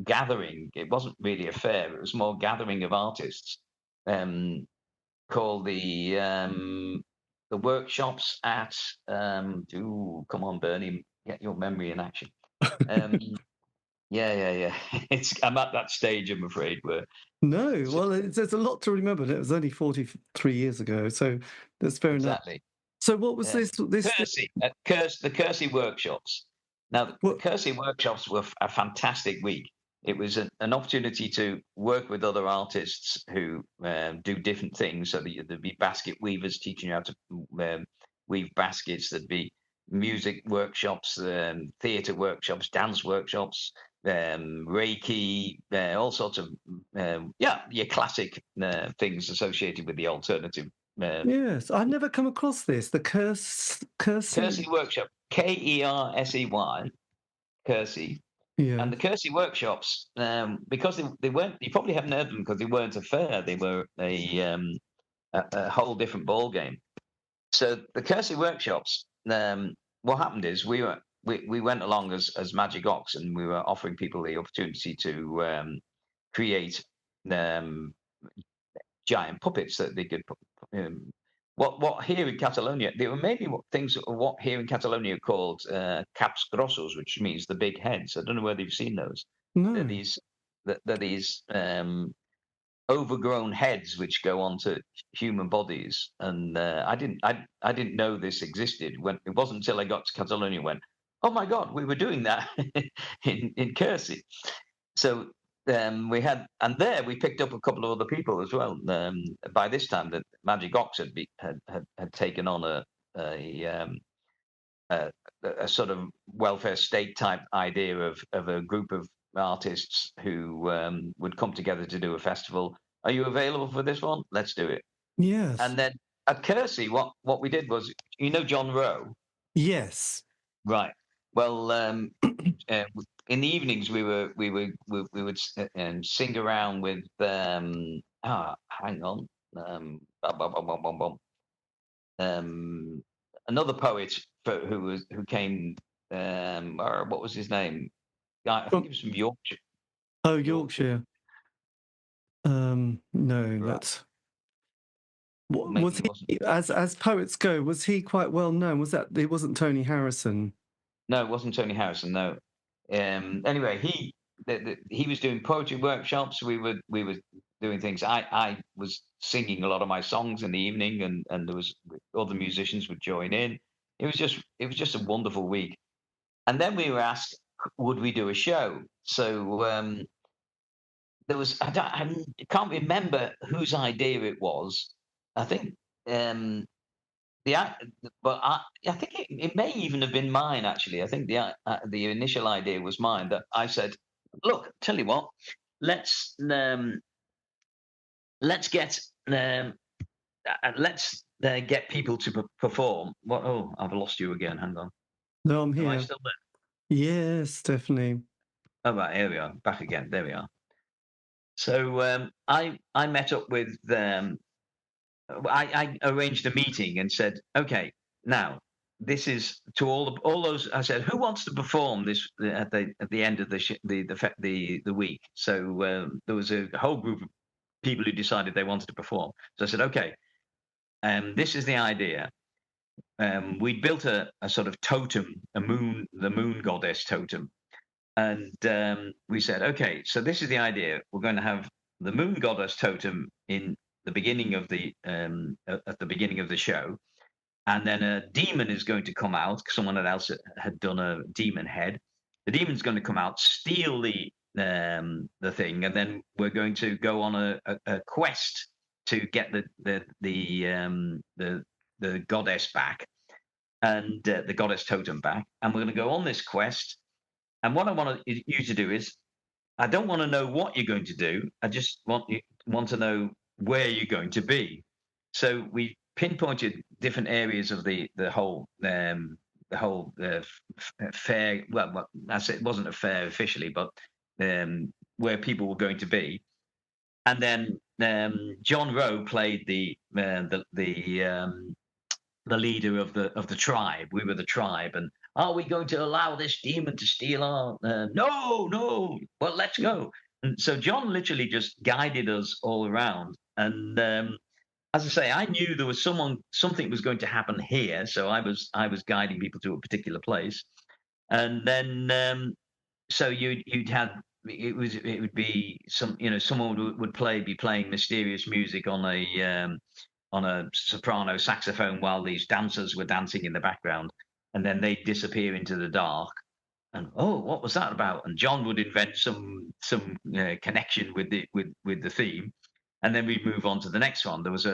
gathering. It wasn't really a fair; it was more gathering of artists, called the workshops at. Come on, Bernie, get your memory in action. Yeah. I'm at that stage, I'm afraid. Where no, well, there's a lot to remember. It was only 43 years ago, so that's fair exactly. enough. So what was this? The Kersey workshops. Now, the Kersey workshops were a fantastic week. It was an opportunity to work with other artists who do different things. So there'd be basket weavers teaching you how to weave baskets. There'd be music workshops, theatre workshops, dance workshops, Reiki, all sorts of your classic things associated with the alternative. Yes, I've never come across this. The Kersey workshop, Kersey, Kersey. Yeah. And the Kersey workshops, because they weren't, you probably haven't heard of them because they weren't a fair. They were a whole different ball game. So the Kersey workshops, what happened is we went along as Magic Ox, and we were offering people the opportunity to create giant puppets that they could what here in Catalonia, there were maybe what here in Catalonia are called caps grossos, which means the big heads. I don't know whether you've seen those. They're No. these they're these overgrown heads which go onto human bodies, and I didn't know this existed. When it wasn't until I got to Catalonia, I went, oh my God, we were doing that in Kersey. So we had, and there we picked up a couple of other people as well. By this time, the Magic Ox had taken on a, a sort of welfare state type idea of a group of artists who would come together to do a festival. Are you available for this one? Let's do it. Yes. And then at Kersey, what we did was, John Rowe, Yes. right? Well, in the evenings we would sing around with hang on, bum, bum, bum, bum, bum, bum. Another poet who came, or what was his name? I think he was from Yorkshire. Oh, Yorkshire. No, Right. that's Maybe was it wasn't. he, as poets go, was he quite well known? Was that it wasn't Tony Harrison? No, it wasn't Tony Harrison. No. Anyway, he was doing poetry workshops. We were doing things. I was singing a lot of my songs in the evening, and there was other musicians would join in. It was just a wonderful week. And then we were asked, would we do a show? So there was I can't remember whose idea it was. I think the but I think it may even have been mine actually. I think the initial idea was mine, that I said, look, tell you what, let's get get people to perform. What? Oh, I've lost you again. Hang on. No, I'm Am I here. still there? Yes, definitely. Oh, right, here we are, back again. There we are. So I met up with I arranged a meeting and said, okay, now this is to all those. I said, who wants to perform this at the end of the week? So there was a whole group of people who decided they wanted to perform. So I said, okay, this is the idea. We built a sort of totem, the moon goddess totem, and we said, okay, so this is the idea. We're going to have the moon goddess totem in the beginning of at the beginning of the show, and then a demon is going to come out. Someone else had done a demon head. The demon's going to come out, steal the thing, and then we're going to go on a quest to get the goddess back, and the goddess totem back, and we're going to go on this quest. And what I want you to do is, I don't want to know what you're going to do. I just want to know where you're going to be. So we pinpointed different areas of the whole fair. Well, I said it wasn't a fair officially, but where people were going to be. And then John Rowe played the leader of the tribe. We were the tribe, and are we going to allow this demon to steal our? No. Well, let's go. And so John literally just guided us all around. And as I say, I knew there was something was going to happen here, so I was guiding people to a particular place. And then so you'd have it would be someone would be playing mysterious music on a soprano saxophone while these dancers were dancing in the background, and then they'd disappear into the dark. And oh, what was that about? And John would invent some connection with the theme, and then we'd move on to the next one. There was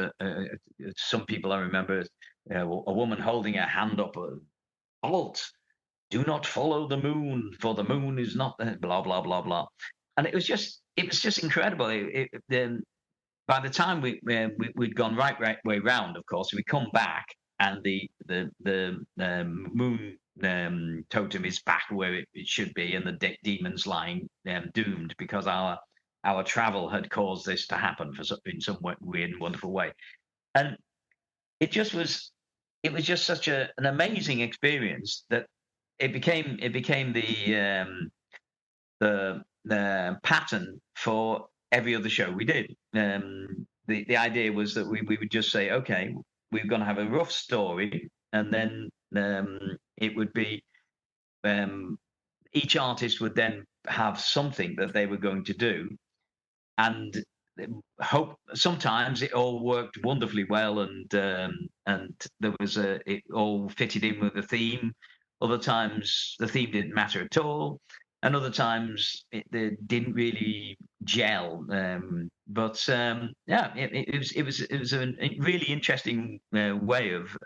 some people I remember, a woman holding her hand up, halt, do not follow the moon, for the moon is not there, blah blah blah blah. And it was just incredible. By the time we'd gone right way round, of course, we come back, and the moon totem is back where it should be, and the demon's lying doomed because our travel had caused this to happen in some weird and wonderful way. And it was just such an amazing experience that it became the pattern for every other show we did. The idea was that we would just say, okay, we were going to have a rough story, and then it would be um, each artist would then have something that they were going to do, and hope sometimes it all worked wonderfully well, and there was it all fitted in with the theme. Other times the theme didn't matter at all, and other times it didn't really gel. Yeah, it was a really interesting way of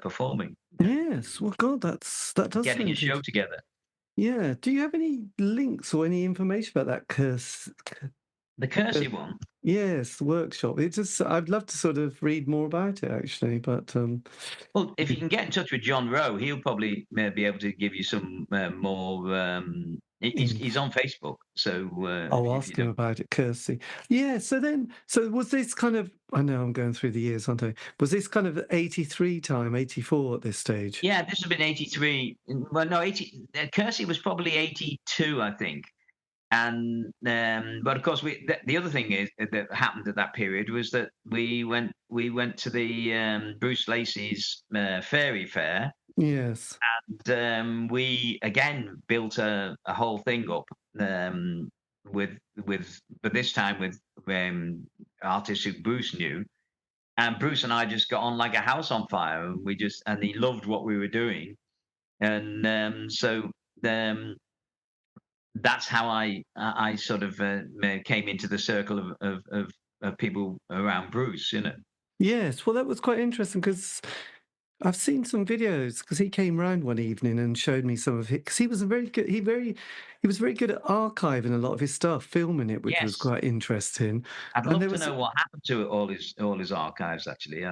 performing, Yes. Well, God, that does getting a sound show interesting. together. Yeah. Do you have any links or any information about that curse? The Kersey one. Yes, workshop. It's just I'd love to sort of read more about it actually, but Well, if you can get in touch with John Rowe, he'll probably be able to give you some more. He's on Facebook, so I'll if you ask him don't, about it, Kirsty. Yeah, so was this kind of, I know I'm going through the years, aren't I? Was this kind of 83 time, 84 at this stage? yeah, this has been 83. Well, no, 80. Kersey was probably 82, I think. And but of course, the other thing is that happened at that period was that we went to the Bruce Lacey's Fairy Fair. Yes. We again built a whole thing up with but this time with artists who Bruce knew, and Bruce and I just got on like a house on fire, and he loved what we were doing, and so um, that's how I sort of came into the circle of people around Bruce, you know. Yes, well, that was quite interesting because I've seen some videos because he came round one evening and showed me some of it because he was a very good he was very good at archiving a lot of his stuff, filming it, which was Yes, quite interesting. I'd And love there to was know what happened to all his archives actually.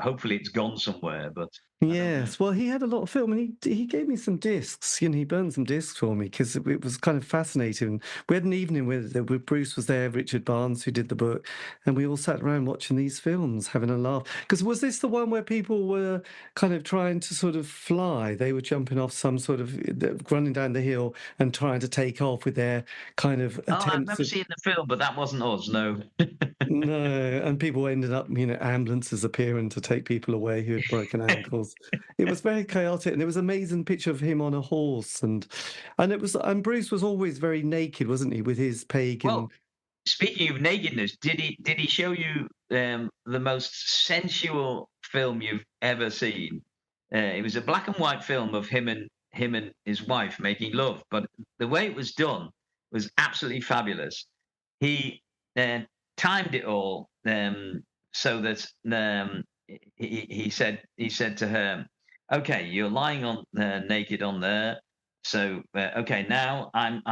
Hopefully it's gone somewhere, but I don't know. Yes, well, he had a lot of film, and he gave me some discs. He burned some discs for me because it was kind of fascinating. We had an evening with Bruce was there, Richard Barnes, who did the book, and we all sat around watching these films, having a laugh. Because was this the one where people were kind of trying to sort of fly? They were jumping off some sort of running down the hill and trying to take off with their kind of Oh, I attempts remember of. seeing the film, but that wasn't us. No. No, and people ended up, ambulances appearing to take people away who had broken ankles. It was very chaotic, and there was an amazing picture of him on a horse, and Bruce was always very naked, wasn't he, with his pagan. Well, speaking of nakedness, did he show you the most sensual film you've ever seen? It was a black and white film of him and his wife making love, but the way it was done was absolutely fabulous. He timed it all so that he said to her, "Okay, you're lying on naked on there. So okay, now I'm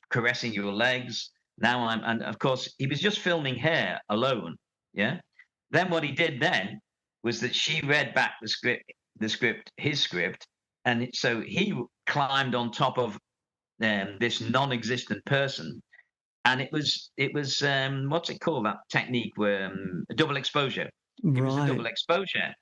caressing your legs. Now and of course he was just filming her alone. Yeah. Then what he did then was that she read back his script, and so he climbed on top of this non-existent person, and it was what's it called, that technique where double exposure. It was a double Right. exposure,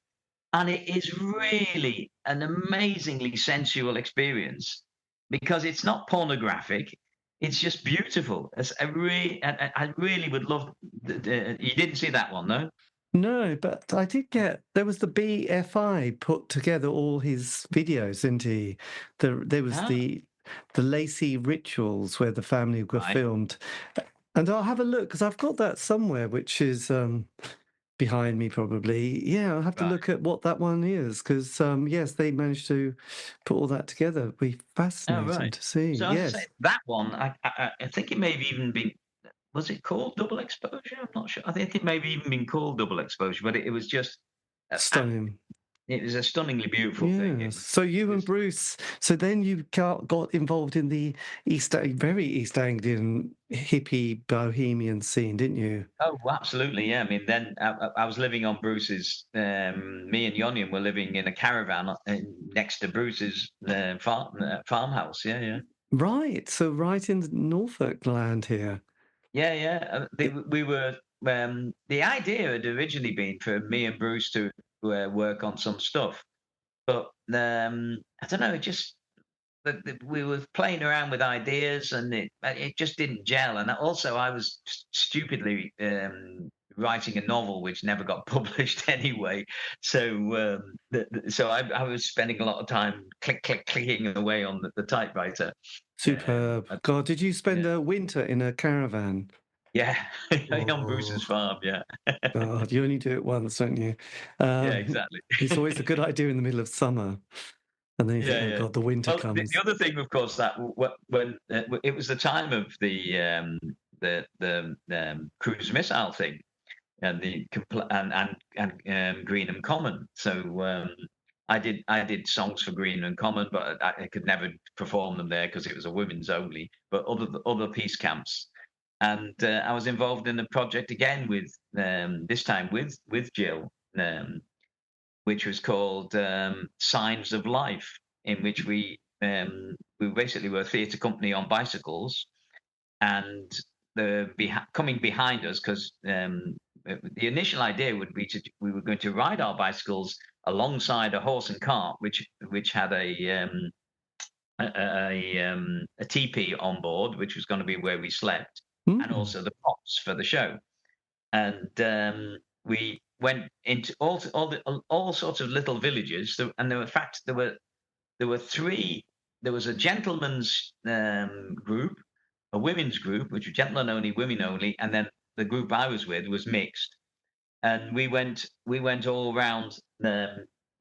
and it is really an amazingly sensual experience because it's not pornographic. It's just beautiful. I really would love. You didn't see that one, no? No, but I did get there was the BFI put together all his videos, didn't he? There was Ah, the Lacey rituals where the family were right, filmed, and I'll have a look because I've got that somewhere, which is behind me probably. Yeah, I'll have to right. look at what that one is because yes, they managed to put all that together. It'd be Oh, fascinating right. to see. So as I say, Yes, that one, I think it may have even been. Was it called double exposure? I'm not sure. I think it may have even been called double exposure, but it was just. stunning. It was a stunningly beautiful thing. It Yes. was. So It you and was. Bruce, so then you got involved in the very East Anglian hippie bohemian scene, didn't you? Oh, absolutely, yeah. I mean, then I was living on Bruce's. Me and Yonian were living in a caravan next to Bruce's farmhouse. Yeah, yeah, Right. So right in Norfolk land here. yeah, yeah. It, We were. The idea had originally been for me and Bruce to work on some stuff, but I don't know. It just we were playing around with ideas, and it just didn't gel. And also, I was stupidly writing a novel which never got published anyway. So I was spending a lot of time clicking away on the typewriter. Superb. God, did you spend Yeah, a winter in a caravan? yeah. On Oh, Bruce's farm. Yeah, God, you only do it once, don't you? yeah, Um, exactly. it's always a good idea in the middle of summer. And then you think, Yeah, oh, yeah. God, the winter Well, the comes. other thing, of course, that when it was the time of the cruise missile thing and and Greenham Common. So I did songs for Greenham Common, but I could never perform them there because it was a women's only. But other peace camps, and I was involved in a project again with this time with Jill. Which was called Signs of Life, in which we basically were a theatre company on bicycles, and coming behind us because the initial idea would be we were going to ride our bicycles alongside a horse and cart, which had a teepee on board, which was going to be where we slept, and Mm. also the props for the show. And we went into all sorts of little villages, and in fact there were three. There was a gentleman's group, a women's group, which were gentlemen only, women only, and then the group I was with was mixed. And we went all around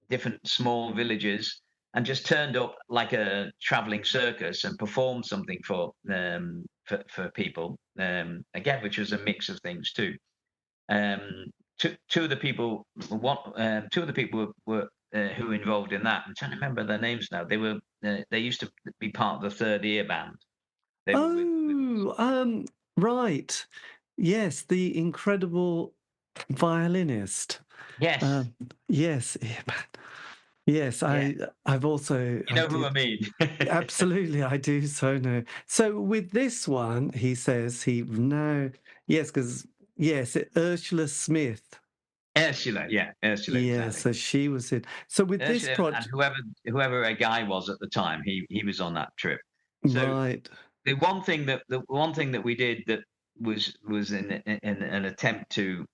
different small villages and just turned up like a traveling circus and performed something for people again, which was a mix of things too. Two of the people, two of the people were who were involved in that. I'm trying to remember their names now. They used to be part of the Third Ear band. They were with us. Oh, right. Yes, the incredible violinist. Yes, Um, yes, yeah, yes. yeah. I've also You I know who I did mean. absolutely. I do so know. So with this one, he says he now yes, because yes, Ursula Smith. Ursula, yeah, Ursula, Yeah, exactly. so she was in. So with this Ursula and project, whoever a guy was at the time, he was on that trip. So right? the one thing that we did that was in an attempt to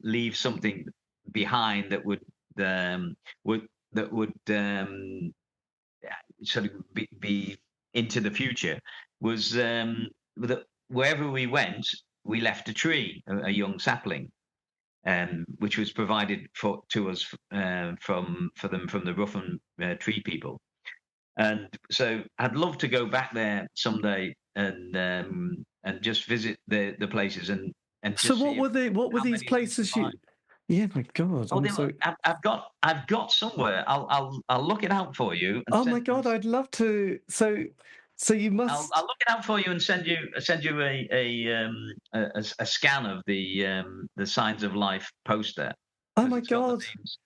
leave something behind that would that would sort of be into the future was that wherever we went, we left a tree, a young sapling, which was provided to us from the Ruffin tree people. And so I'd love to go back there someday and just visit the places and So just see if what were how these many we could places you? find. Yeah, my God, Oh, I'm so. I've got somewhere. I'll look it out for you and Oh my send. God, I'd love to. So you I'll must. look it out for you and send you a scan of the Signs of Life poster Oh because my it's got the God, names.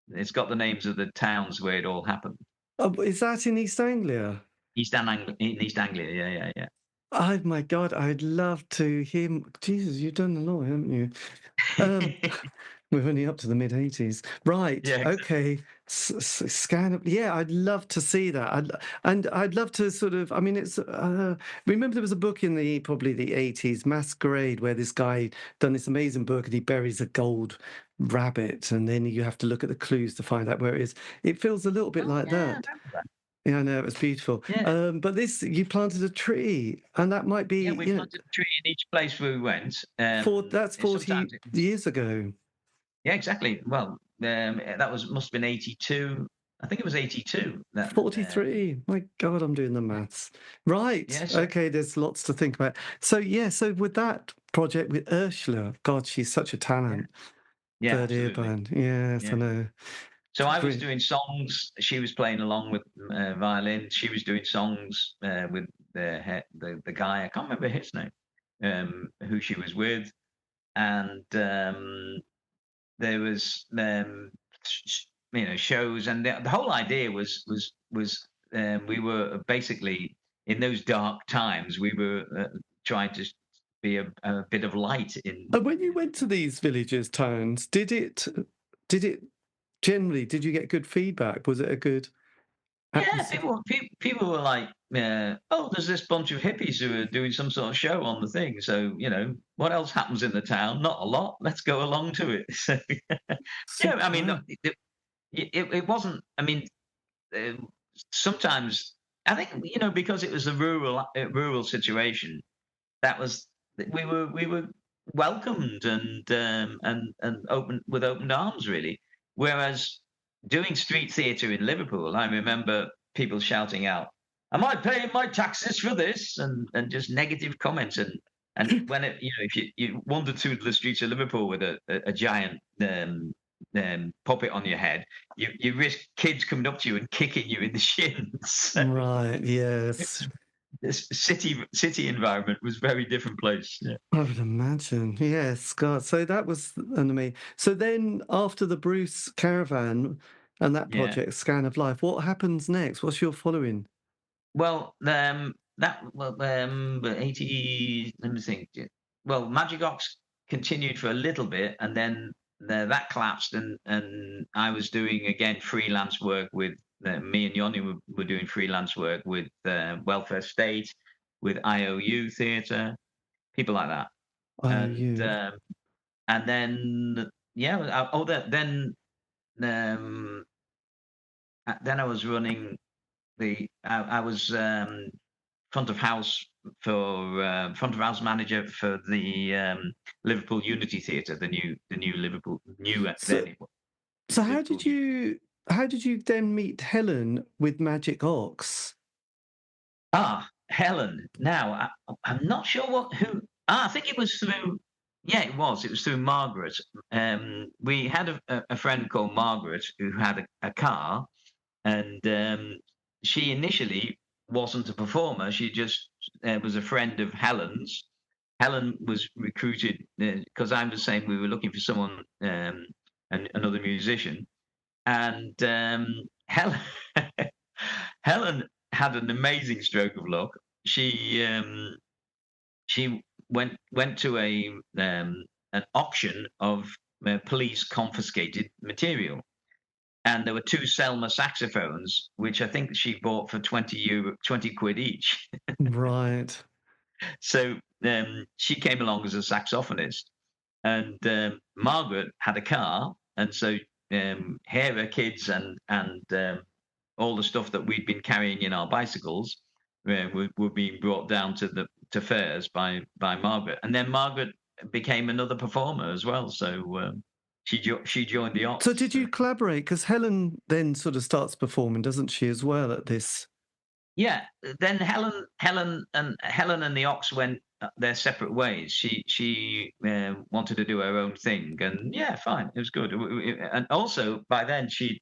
It's got the names of the towns where it all happened. is that in East Anglia? In East Anglia. Yeah, yeah, yeah. Oh my God, I'd love to hear. Jesus, you've done a lot, haven't you? Um, we're only up to the mid 80s, right? Yeah, exactly. Okay, scan up. Yeah, I'd love to see that. And I'd love to sort of. I mean, it's. Remember, there was a book in the probably the 80s, Masquerade, where this guy done this amazing book and he buries a gold rabbit, and then you have to look at the clues to find out where it is. It feels a little bit Oh like yeah, I that. remember that. Yeah, I know it was beautiful. Yeah, But this, you planted a tree, and that might yeah. be, We planted a tree in each place where we went. that's Sometimes 40 it was, years ago. yeah, exactly. Well, that was must have been 82. I think it was 82. That 43. My God, I'm doing the maths. Right. yeah. So Okay, there's lots to think about. So, yeah, so with that project with Ursula, God, she's such a yeah, talent. yeah, Third ear absolutely. band. Yes, I Yeah. know. So I was Great. doing songs. She was playing along with violin. She was doing songs with the guy. I can't remember his name. Who she was with, and there was shows, and the whole idea was we were basically in those dark times. We were trying to be a bit of light in. And when you went to these villages, towns, did it generally, did you get good feedback? Was it a good? Yeah, people were like, "Oh, there's this bunch of hippies who are doing some sort of show on the thing. So, what else happens in the town? Not a lot. Let's go along to it." So, yeah, I mean, Superb. it wasn't. I mean, uh, sometimes I think because it was a rural situation. That was we were welcomed and open with open arms, really. Whereas doing street theatre in Liverpool, I remember people shouting out, "Am I paying my taxes for this?" and just negative comments. And when if you wander through the streets of Liverpool with a giant puppet on your head, you risk kids coming up to you and kicking you in the shins. Right, yes. This city environment was very different place. Yeah. I would imagine. Yes, God. So that was enemy. So then after the Bruce Caravan and that Yeah. project, Scan of Life, what happens next? What's your following? Well, 80. Let me think. Well, Magic Ox continued for a little bit, and then that collapsed, and I was doing again freelance work with me and Yoni were doing freelance work with Welfare State, with IOU Theatre, people like that, Oh, and you. then yeah, um, then I was running I was front of house manager for the Liverpool Unity Theatre, the new Liverpool So then it was so Liverpool. how did you then meet Helen with Magic Ox? Helen. Now I'm not sure who. I think it was through. Yeah, it was. It was through Margaret. We had a friend called Margaret who had a car, and she initially wasn't a performer. She just was a friend of Helen's. Helen was recruited because I was saying we were looking for someone, another musician, and Helen Helen had an amazing stroke of luck. She went to an auction of police confiscated material, and there were two Selma saxophones, which I think she bought for €20, 20 quid each. Right. So she came along as a saxophonist, and Margaret had a car, and so her kids and all the stuff that we'd been carrying in our bicycles were being brought down to Fayres by Margaret, and then Margaret became another performer as well. So she joined the So Ox. did you collaborate? Because Helen then sort of starts performing, doesn't she, as well at this? Yeah, then Helen and the Ox went their separate ways. She wanted to do her own thing, and yeah, fine, it was good. And also by then she'd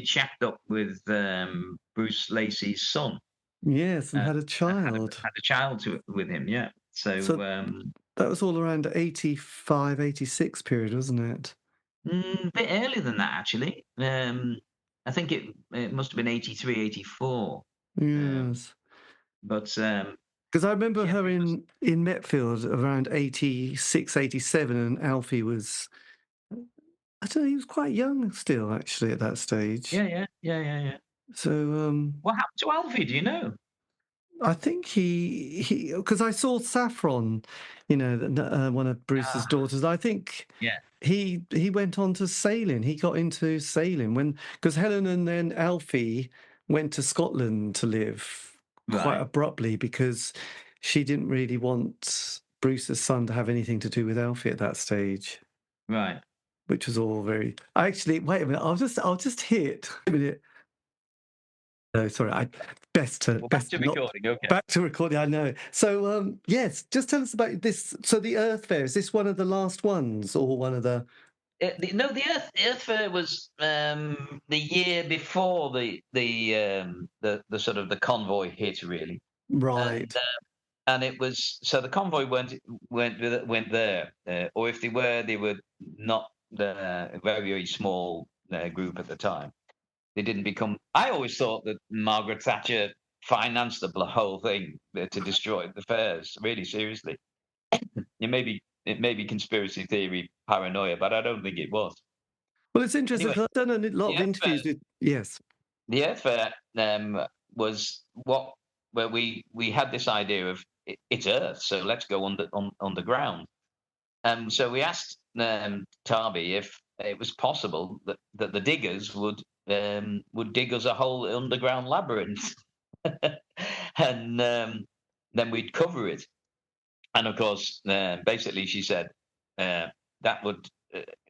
shacked up with Bruce Lacey's son, Yes, and uh, had a and child. had a child with him. Yeah, so So that was all around 85, 86 period, wasn't it? a bit earlier than that actually. I think it must have been 83, 84. Um, Yes. but Because I remember yeah, her it was, in Metfield around 86, 87, and Alfie was, I don't know, he was quite young still, actually, at that stage. yeah. So What happened to Alfie? Do you know? I think he because I saw Saffron, one of Bruce's Ah, daughters. I think yeah, he went on to sailing. He got into sailing because Helen and then Alfie went to Scotland to live quite right, abruptly because she didn't really want Bruce's son to have anything to do with Alfie at that stage, right. which was all very. Actually, wait a minute. I'll just hit a minute. No, sorry. I Well, back best to not recording. Okay. back to recording. I know. So, yes, just tell us about this. So, the Earth Fair, is this one of the last ones, or one of the? No, the Earth Fayre was the year before the sort of the convoy hit really, and Right. and it was so the convoy went there, or if they were not a very small group at the time. They didn't become. I always thought that Margaret Thatcher financed the whole thing to destroy the fairs. Really, seriously, it may be conspiracy theory paranoia, but I don't think it was. Well, it's interesting Anyway, because I've done a lot the of Earth interviews Fayre, with. Yes. the Earth Fayre was where we had this idea of it's Earth, so let's go underground. So we asked Tarby if it was possible that the diggers would dig us a whole underground labyrinth, and then we'd cover it. And of course, basically, she said that would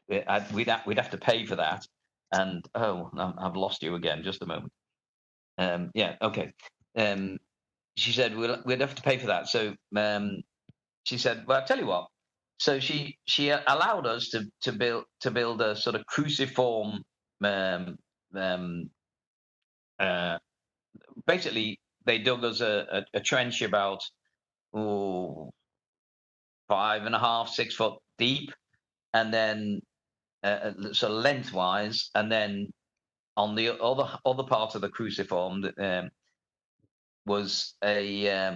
we'd have to pay for that. And I've lost you again. Just a moment. Yeah, okay. She said we'd have to pay for that. So she said, "Well, I'll tell you what." So she allowed us to build a sort of cruciform. Um, uh, Basically, they dug us a trench about 5.5, 6 foot deep, and then sort of lengthwise, and then on the other part of the cruciform was a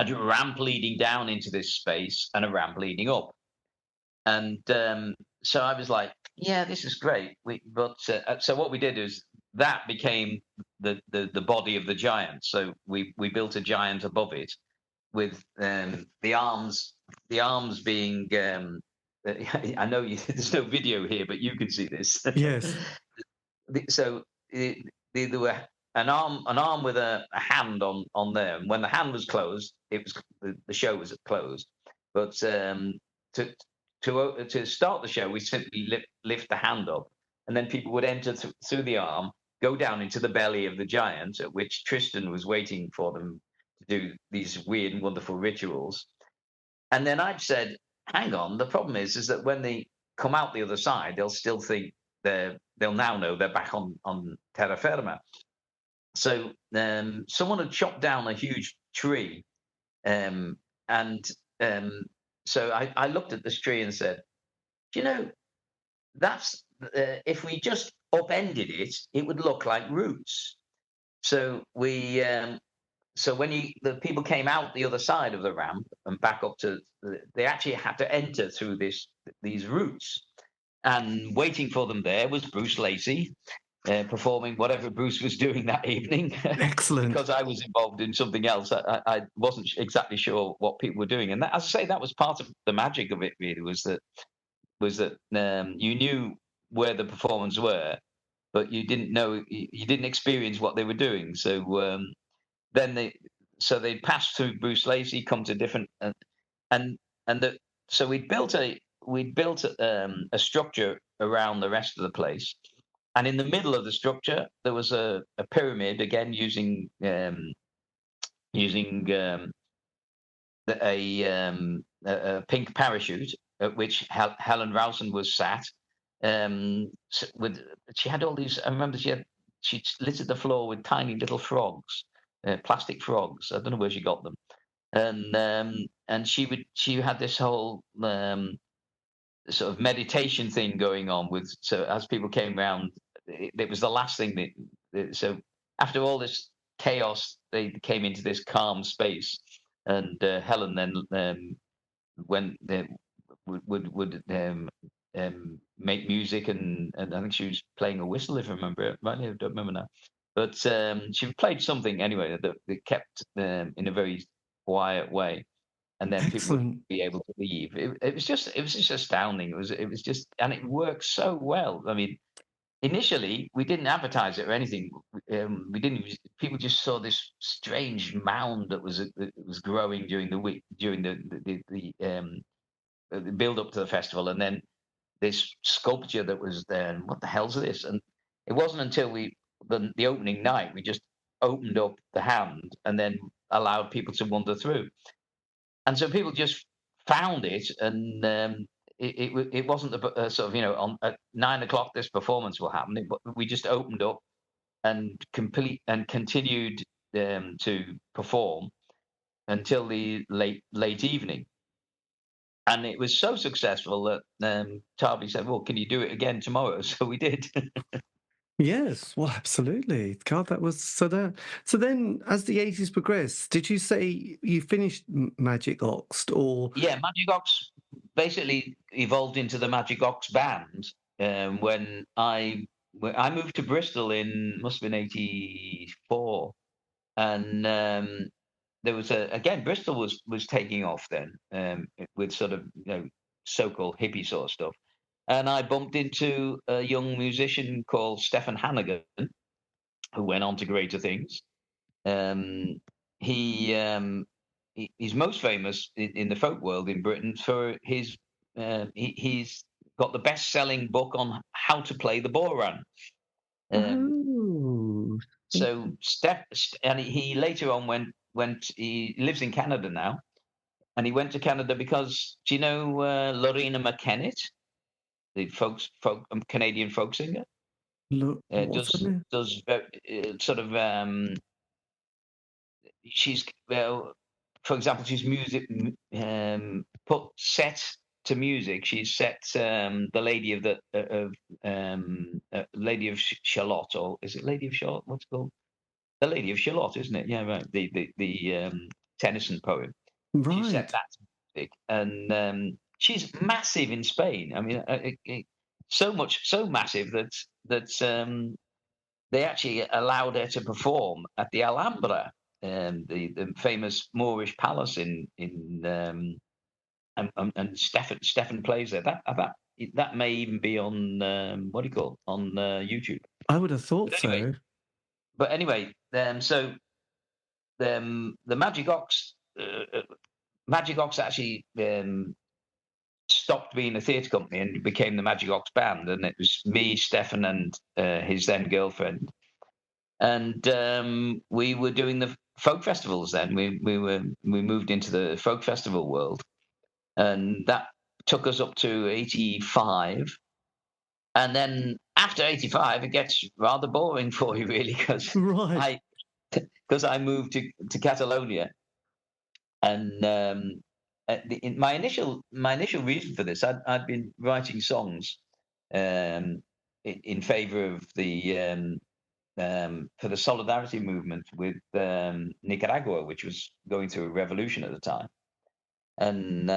ramp leading down into this space and a ramp leading up. And so I was like, yeah, this is great. So what we did is that became the body of the giant. So we built a giant above it with the arms being. I know there's no video here, but you can see this. Yes. So there were an arm with a hand on there. And when the hand was closed, it was the show was closed. But to start the show, we simply lift the hand up, and then people would enter through the arm, go down into the belly of the giant, at which Tristan was waiting for them to do these weird and wonderful rituals. And then I'd said, hang on, the problem is that when they come out the other side, they'll still think they'll now know they're back on terra firma. So someone had chopped down a huge tree, and so I looked at this tree and said, "Do you know, that's if we just upended it, it would look like roots." So so when the people came out the other side of the ramp and back up they actually had to enter through these roots. And waiting for them there was Bruce Lacey, performing whatever Bruce was doing that evening. Excellent. Because I was involved in something else, I wasn't exactly sure what people were doing. And that, as I say, that was part of the magic of it. Really, was that you knew where the performers were, but you didn't know, you didn't experience what they were doing. So then they'd pass through Bruce Lacey, come to different so we'd built a structure around the rest of the place, and in the middle of the structure there was a pyramid, again using a pink parachute at which Helen Rowson was sat. She had all these. I remember she littered the floor with tiny little frogs, plastic frogs. I don't know where she got them, and she had this whole sort of meditation thing going on with. So as people came round, it was the last thing so after all this chaos, they came into this calm space, and Helen then when they would make music, and I think she was playing a whistle, if I remember it rightly. I don't remember now, but she played something anyway that kept in a very quiet way, and then people would be able to leave. It was just astounding. It was just, and it worked so well. I mean, initially we didn't advertise it or anything. We didn't. People just saw this strange mound that was growing during the week, during the build up to the festival, and then this sculpture that was there. And what the hell's this? And it wasn't until the opening night we just opened up the hand and then allowed people to wander through. And so people just found it, and it wasn't sort of, on at 9 o'clock this performance will happen. We just opened up and continued to perform until the late evening. And it was so successful that Tarby said, "Well, can you do it again tomorrow?" So we did. Yes, well, absolutely. God, that was so. So then, as the 80s progressed, did you say you finished Magic Ox, or? Yeah, Magic Ox basically evolved into the Magic Ox band when I I moved to Bristol in must have been '84, and there was again Bristol was taking off then with sort of so-called hippie sort of stuff, and I bumped into a young musician called Stefan Hannigan, who went on to greater things. Um, he, he's most famous in the folk world in Britain for his. He's got the best-selling book on how to play the boran. Um, Oh, so and he later on went. He lives in Canada now, and he went to Canada because do you know Lorena McKennitt, the Canadian folk singer? look, what's her Does name? sort of she's well, for example, she's put set to music. She's set the Lady of Lady of Shalott, or is it Lady of Shalott? What's it called? The Lady of Shalott, isn't it? Yeah, right. The Tennyson poem. She set Right. that to music, and she's massive in Spain. I mean, so massive that they actually allowed her to perform at the Alhambra, the famous Moorish palace and Stefan plays there. That may even be on what do you call it? On YouTube. I would have thought But anyway, so. so the Magic Ox actually stopped being a theatre company and became the Magic Ox Band, and it was me, Stefan, and his then girlfriend, and we were doing the folk festivals. Then we moved into the folk festival world, and that took us up to '85, and then after '85, it gets rather boring for you, really, because Right. I moved to Catalonia, and my initial reason for this, I'd been writing songs in favour of for the solidarity movement with Nicaragua, which was going through a revolution at the time, and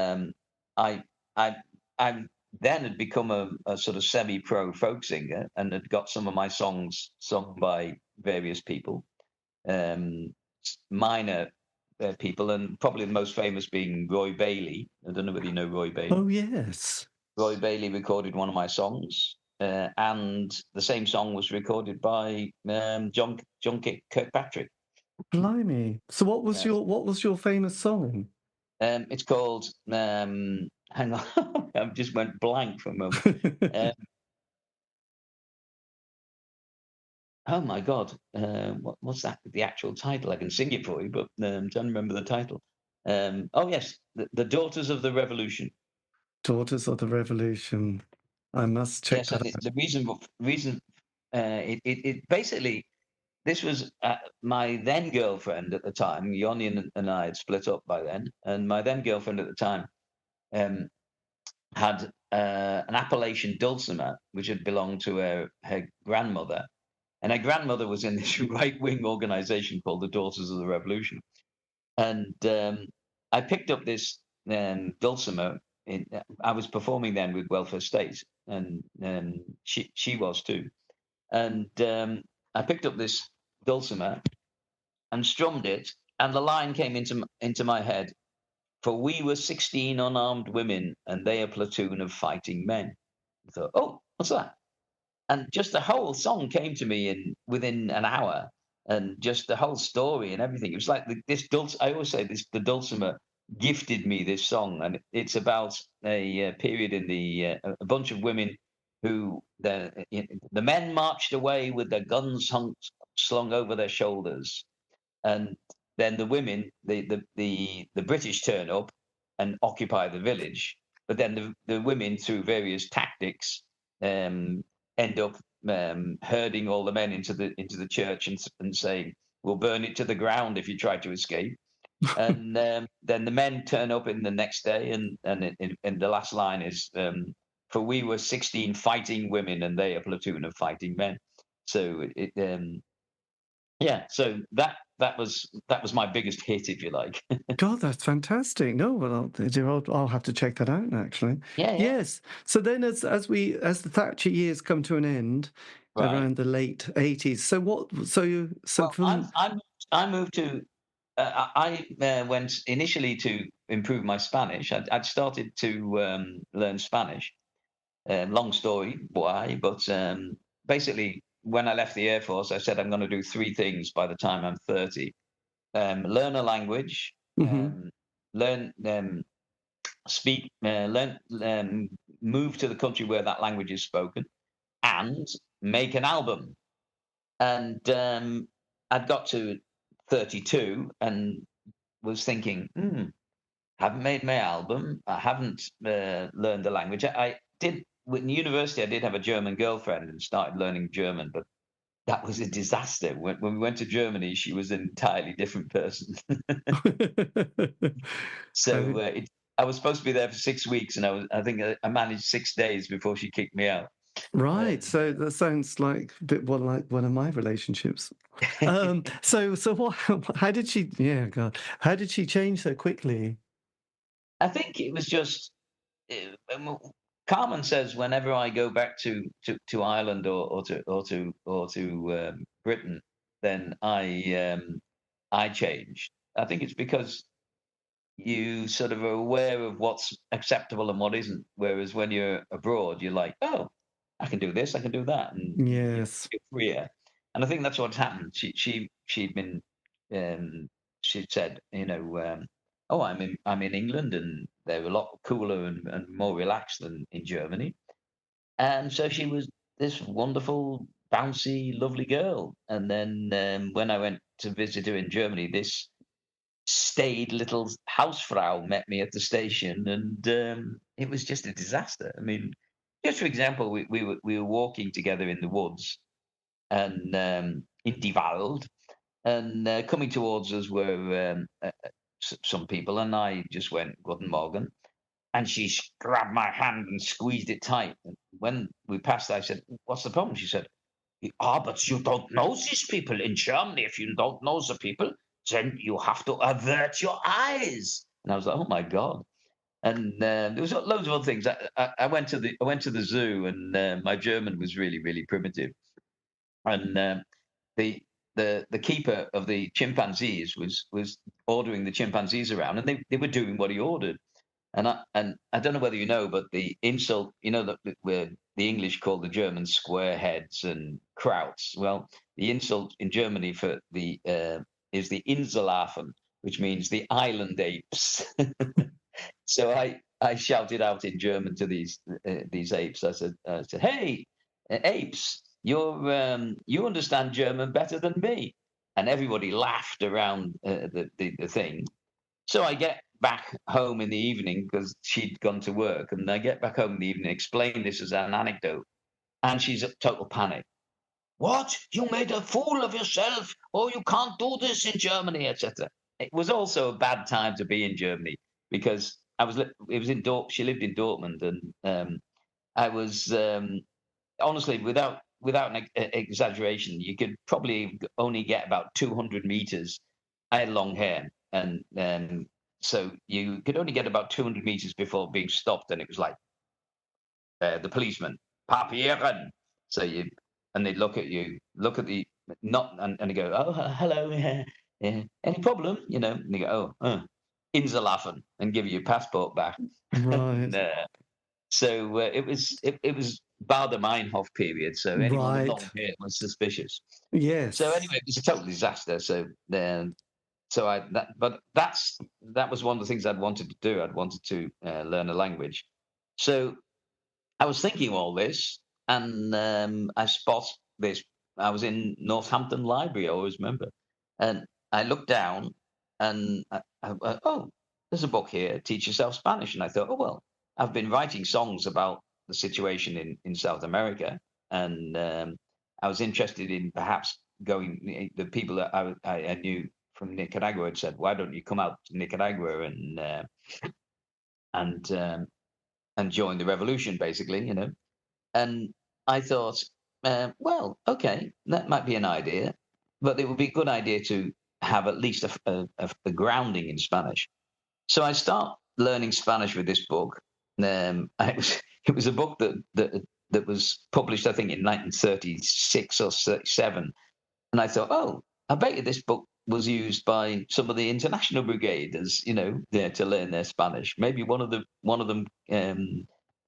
I I I then had become a sort of semi-pro folk singer and had got some of my songs sung by various people, minor people, and probably the most famous being Roy Bailey. I don't know whether you know Roy Bailey. Oh, yes. Roy Bailey recorded one of my songs, and the same song was recorded by John Kirkpatrick. Blimey. So Yes. what was your famous song? It's called. Hang on, I just went blank for a moment. Um, oh my God, what's that? The actual title? I can sing it for you, but I'm trying to remember the title. Oh yes, the Daughters of the Revolution. Daughters of the Revolution. I must check Yes, that and out. the reason it basically this was my then girlfriend at the time. Yoni and I had split up by then, and my then girlfriend at the time um, had an Appalachian dulcimer, which had belonged to her grandmother, and her grandmother was in this right wing organization called the Daughters of the Revolution, and I picked up this dulcimer. I was performing then with Welfare State, and she was too, and I picked up this dulcimer and strummed it, and the line came into my head: "For we were 16 unarmed women, and they a platoon of fighting men." I thought, "Oh, what's that?" And just the whole song came to me in within an hour, and just the whole story and everything. It was like this dulce. I always say this: the dulcimer gifted me this song, and it's about a period in a bunch of women who the men marched away with their guns slung over their shoulders, and then the women, the British turn up and occupy the village, but then the women, through various tactics, end up herding all the men into the church and saying, "We'll burn it to the ground if you try to escape." And then the men turn up in the next day, and the last line is, "For we were 16 fighting women, and they a platoon of fighting men." So yeah, so that was my biggest hit, if you like. God, that's fantastic. No, well, I'll have to check that out, actually. Yeah, yeah. Yes. So then as the Thatcher years come to an end, Right. around the late 80s. So what? So Well, from I moved to. I went initially to improve my Spanish. I'd started to learn Spanish. Long story why, but basically, when I left the Air Force, I said I'm going to do three things by the time I'm 30: learn a language, Mhm. um, learn speak, learn, move to the country where that language is spoken, and make an album. And I'd got to 32 and was thinking, haven't made my album. I haven't learned the language. I did, in university, I did have a German girlfriend and started learning German, but that was a disaster. When we went to Germany, she was an entirely different person. Oh, So I was supposed to be there for 6 weeks, and I think I managed 6 days before she kicked me out. right. And, So that sounds like a bit more like one of my relationships. So what? How did she? Yeah, God. How did she change so quickly? I think it was just Carmen says whenever I go back to Ireland or to Britain, then I change. I think it's because you sort of are aware of what's acceptable and what isn't. Whereas when you're abroad, you're like, oh, I can do this, I can do that, and Yes. you're freer. And I think that's what's happened. She'd been she'd said, oh, I'm in England, and they're a lot cooler and more relaxed than in Germany. And so she was this wonderful, bouncy, lovely girl. And then when I went to visit her in Germany, this staid little Hausfrau met me at the station, and it was just a disaster. I mean, just for example, we were walking together in the woods and in Die Wald, and coming towards us were some people, and I just went Guten Morgen, and she grabbed my hand and squeezed it tight. And when we passed, I said, "What's the problem?" She said, "Ah, but you don't know these people in Germany. If you don't know the people, then you have to avert your eyes." And I was like, "Oh my god!" And there was loads of other things. I went to the zoo, and my German was really really primitive. And the the keeper of the chimpanzees was ordering the chimpanzees around, and they were doing what he ordered. And I don't know whether you know, but the insult, that where the English call the Germans squareheads and krauts. Well, the insult in Germany for the is the Inselaffen, which means the island apes. So I shouted out in German to these apes. I said, "Hey, apes, you understand German better than me." And everybody laughed around the thing. So I get back home in the evening because she'd gone to work, and I get back home in the evening, explain this as an anecdote, and she's at total panic. What? You made a fool of yourself? Oh, you can't do this in Germany, etc. It was also a bad time to be in Germany because it was in She lived in Dortmund, and I was honestly, without an exaggeration, you could probably only get about 200 meters. I had long hair, and so you could only get about 200 meters before being stopped, and it was like the policeman, papieren. So and they'd look at you, look at the not, and they go, oh, hello, any problem, and they go, Inselaffen, and give you your passport back. Right. And, so it was Baader Meinhof period. So anyone with long Right. hair was suspicious. So Yes. anyway, it was a total disaster. So then, but that was one of the things I'd wanted to do. I'd wanted to learn a language. So I was thinking all this, and I spot this. I was in Northampton Library. I always remember, and I looked down, and oh, there's a book here. Teach yourself Spanish. And I thought, oh well, I've been writing songs about the situation in South America, and I was interested in perhaps going. The people that I knew from Nicaragua had said, why don't you come out to Nicaragua and and join the revolution, basically. And I thought, well, okay, that might be an idea, but it would be a good idea to have at least a grounding in Spanish. So I start learning Spanish with this book. It was a book that that was published, I think, in 1936 or 37. And I thought, oh, I bet you this book was used by some of the international brigade as, there to learn their Spanish. Maybe one of them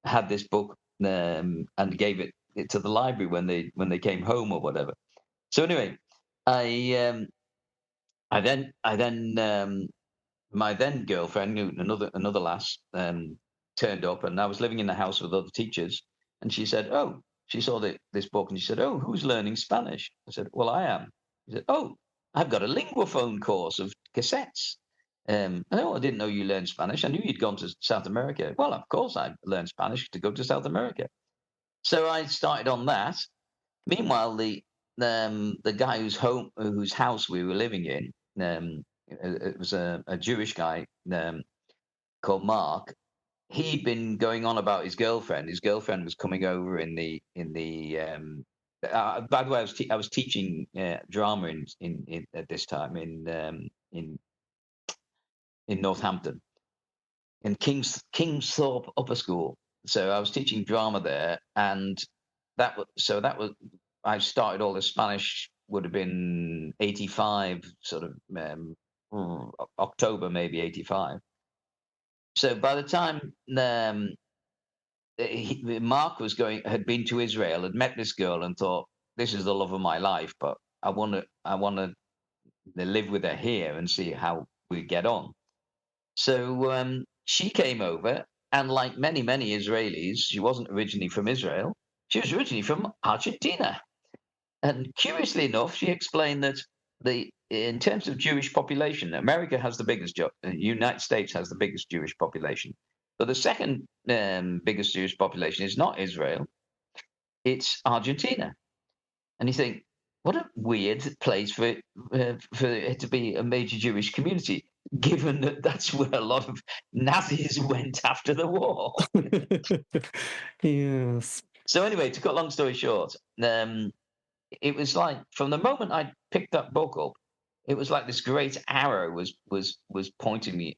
had this book and gave it to the library when they came home or whatever. So anyway, I then my then girlfriend, another lass, turned up, and I was living in the house with other teachers, and she said, "Oh," she saw this book, and she said, "Oh, who's learning Spanish?" I said, "Well, I am." She said, "Oh, I've got a linguaphone course of cassettes." Oh, I didn't know you learned Spanish. I knew you'd gone to South America. Well, of course, I learned Spanish to go to South America. So I started on that. Meanwhile, the guy whose house we were living in, it was a Jewish guy called Mark. He'd been going on about his girlfriend. His girlfriend was coming over in the. By the way, I was teaching drama in at this time in Northampton, in Kingsthorpe Upper School. So I was teaching drama there, and that was I started all the Spanish would have been 85, sort of October maybe 85. So by the time Mark had been to Israel, had met this girl, and thought, this is the love of my life, but I want to live with her here and see how we get on. So she came over, and like many Israelis, she wasn't originally from Israel. She was originally from Argentina. And curiously enough, she explained that in terms of Jewish population, America has the biggest, United States has the biggest Jewish population. But the second biggest Jewish population is not Israel, it's Argentina. And you think, what a weird place for it to be a major Jewish community, given that that's where a lot of Nazis went after the war. Yes. So anyway, to cut long story short, it was like from the moment I picked that book up, it was like this great arrow was pointing me.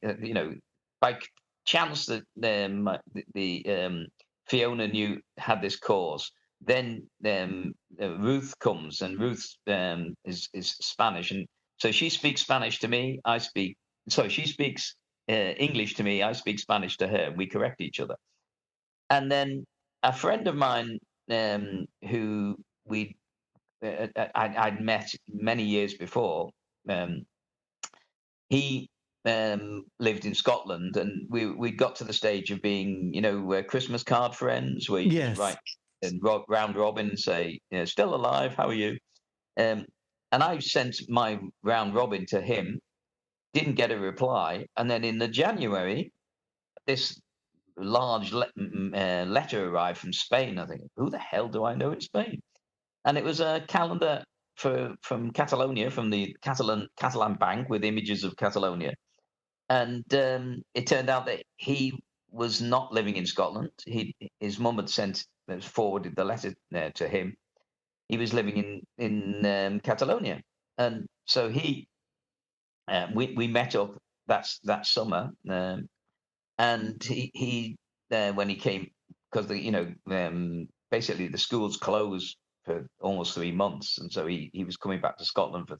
By chance that the Fiona had this course. Then Ruth comes, and Ruth is Spanish, and so she speaks Spanish to me. She speaks English to me. I speak Spanish to her. We correct each other. And then a friend of mine who I'd met many years before. He lived in Scotland, and we got to the stage of being, Christmas card friends, where you just write and round robin and say, "Still alive? How are you?" And I sent my round robin to him, didn't get a reply, and then in the January, this large letter arrived from Spain. I think, who the hell do I know in Spain? And it was a calendar from Catalonia, from the Catalan Bank, with images of Catalonia. And it turned out that he was not living in Scotland. His mum had forwarded the letter to him. He was living in Catalonia, and so we met up that summer, and he when he came, because basically the schools closed for almost 3 months, and so he was coming back to Scotland for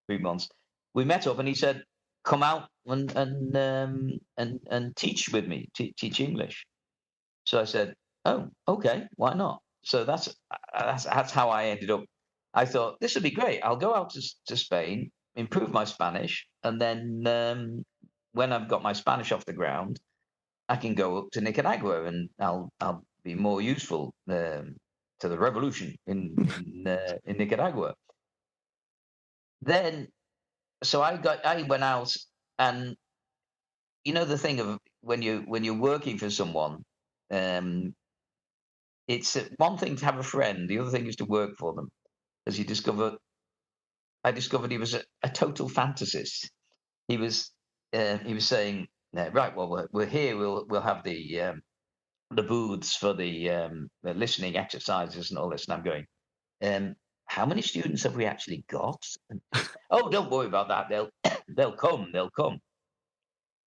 3 months. We met up, and he said, "Come out and teach with me, teach English." So I said, "Oh, okay, why not?" So that's how I ended up. I thought, this would be great. I'll go out to Spain, improve my Spanish, and then when I've got my Spanish off the ground, I can go up to Nicaragua, and I'll be more useful to the revolution in Nicaragua. Then, so I went out, and the thing of when you're working for someone, it's one thing to have a friend, the other thing is to work for them, as I discovered he was a total fantasist. He was saying, right, well, we're here, we'll have the booths for the listening exercises and all this, and I'm going, how many students have we actually got? Oh, don't worry about that. They'll come.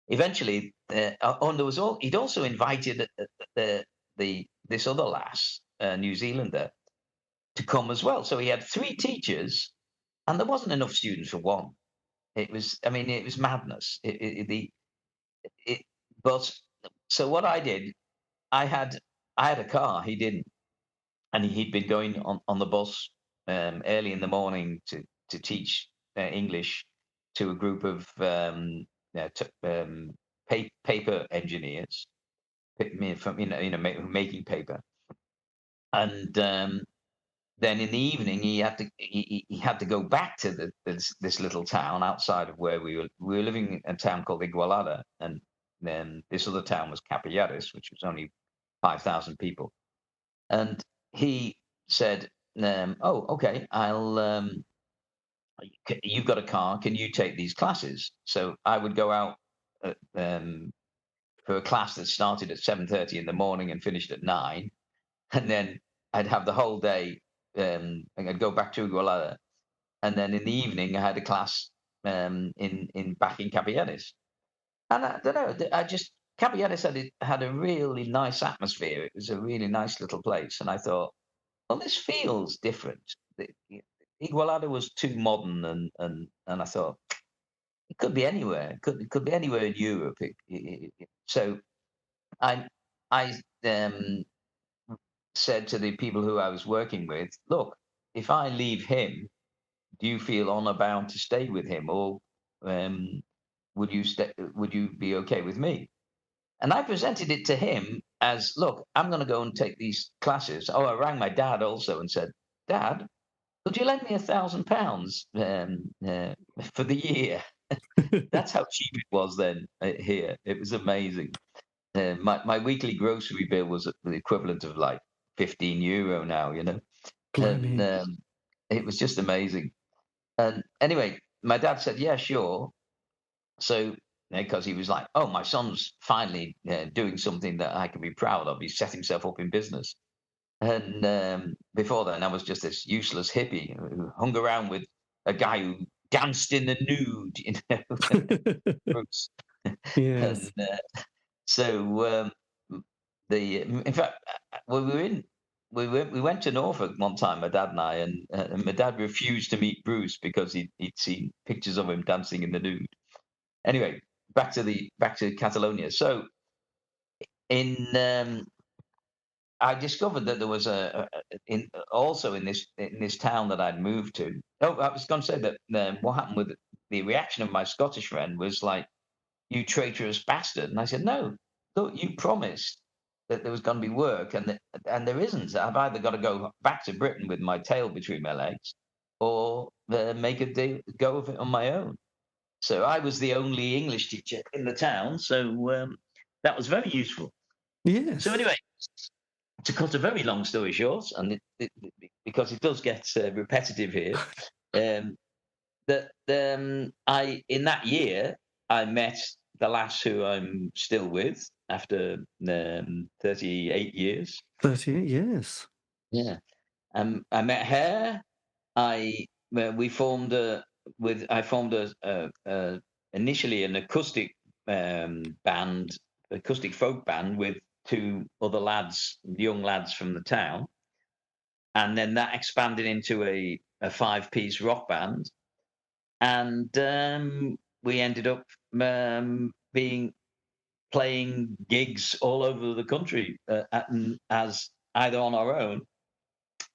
Eventually, he'd also invited this other lass New Zealander, to come as well. So he had 3 teachers, and there wasn't enough students for one. It was, I mean, it was madness. It, but so what I did, I had I had a car. He didn't, and he'd been going on the bus early in the morning to teach English to a group of paper engineers from making paper, and then in the evening he had to go back to this little town outside of where we were living in a town called Igualada, and then this other town was Capellares, which was only 5,000 people. And he said, "Oh, okay, you've got a car. Can you take these classes?" So I would go out for a class that started at 7:30 in the morning and finished at 9, and then I'd have the whole day. And I'd go back to Igualada, and then in the evening I had a class in back in Capellares. And I don't know, I just Capellares had a really nice atmosphere. It was a really nice little place, and I thought, well, this feels different. Igualada was too modern, and I thought it could be anywhere. It could be anywhere in Europe. So I I said to the people who I was working with, look, if I leave him, do you feel honor bound to stay with him, or um, would you stay? Would you be okay with me? And I presented it to him as, look, I'm going to go and take these classes. Oh, I rang my dad also and said, Dad, could you lend me £1,000 for the year? That's how cheap it was then here. It was amazing. My weekly grocery bill was the equivalent of like €15 now, and Blimey. it was just amazing. And anyway, my dad said, "Yeah, sure." So because he was like, "Oh, my son's finally doing something that I can be proud of. He's set himself up in business." And before then, I was just this useless hippie who hung around with a guy who danced in the nude, Bruce. Yes. And so in fact, we were in. We went to Norfolk one time, my dad and I, and my dad refused to meet Bruce because he'd seen pictures of him dancing in the nude. Anyway, back to Catalonia. So in I discovered that there was also in this town that I'd moved to. Oh, I was going to say that what happened with the reaction of my Scottish friend was like, "You traitorous bastard!" And I said, "No, look, you promised that there was going to be work, and there isn't. I've either got to go back to Britain with my tail between my legs, or make a go of it on my own." So I was the only English teacher in the town, so that was very useful. So Yes. anyway, to cut a very long story short, and because it does get repetitive here, um, that I in that year I met the lass who I'm still with after 38 years. 38, yes. Yeah, I met her. I we formed a with I formed a initially an acoustic band, acoustic folk band with 2 other young lads from the town, and then that expanded into a 5-piece rock band, and we ended up being playing gigs all over the country as either on our own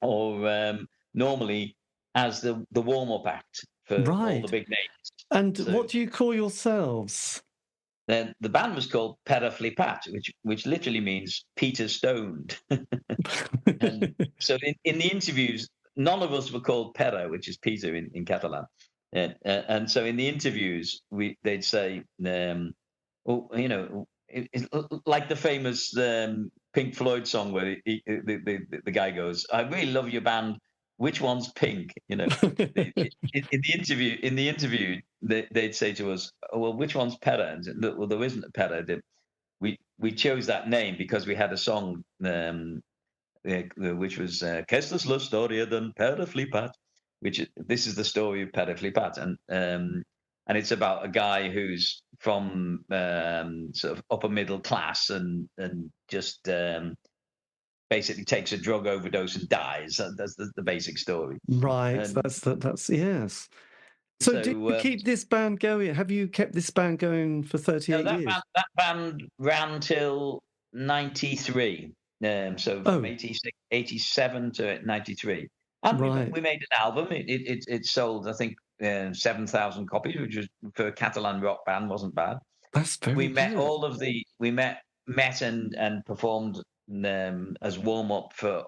or normally as the warm up act for all the Right. big names. And So what do you call yourselves? then the band was called Pera Flipat, which literally means Peter Stoned. And so in the interviews, none of us were called Pera, which is Peter in Catalan. And so in the interviews, they'd say, well, like the famous Pink Floyd song where the guy goes, "I really love your band. Which one's pink?" In the interview, they'd say to us, "Oh, well, which one's Pera?" And said, "Look, well, there isn't a Pera. We chose that name because we had a song which was "Aquesta és la història d'en Pere Flipat," this is the story of Pere Flipat, and it's about a guy who's from sort of upper middle class and just basically takes a drug overdose and dies. That's the basic story. Right. And That's yes. So did you so keep this band going? Have you kept this band going for no, 38 years? that band ran till 93. So from Oh, 87 to 93. And right. we made an album. It sold, I think, 7,000 copies, which was for a Catalan rock band wasn't bad. That's very good. We met and performed as warm up for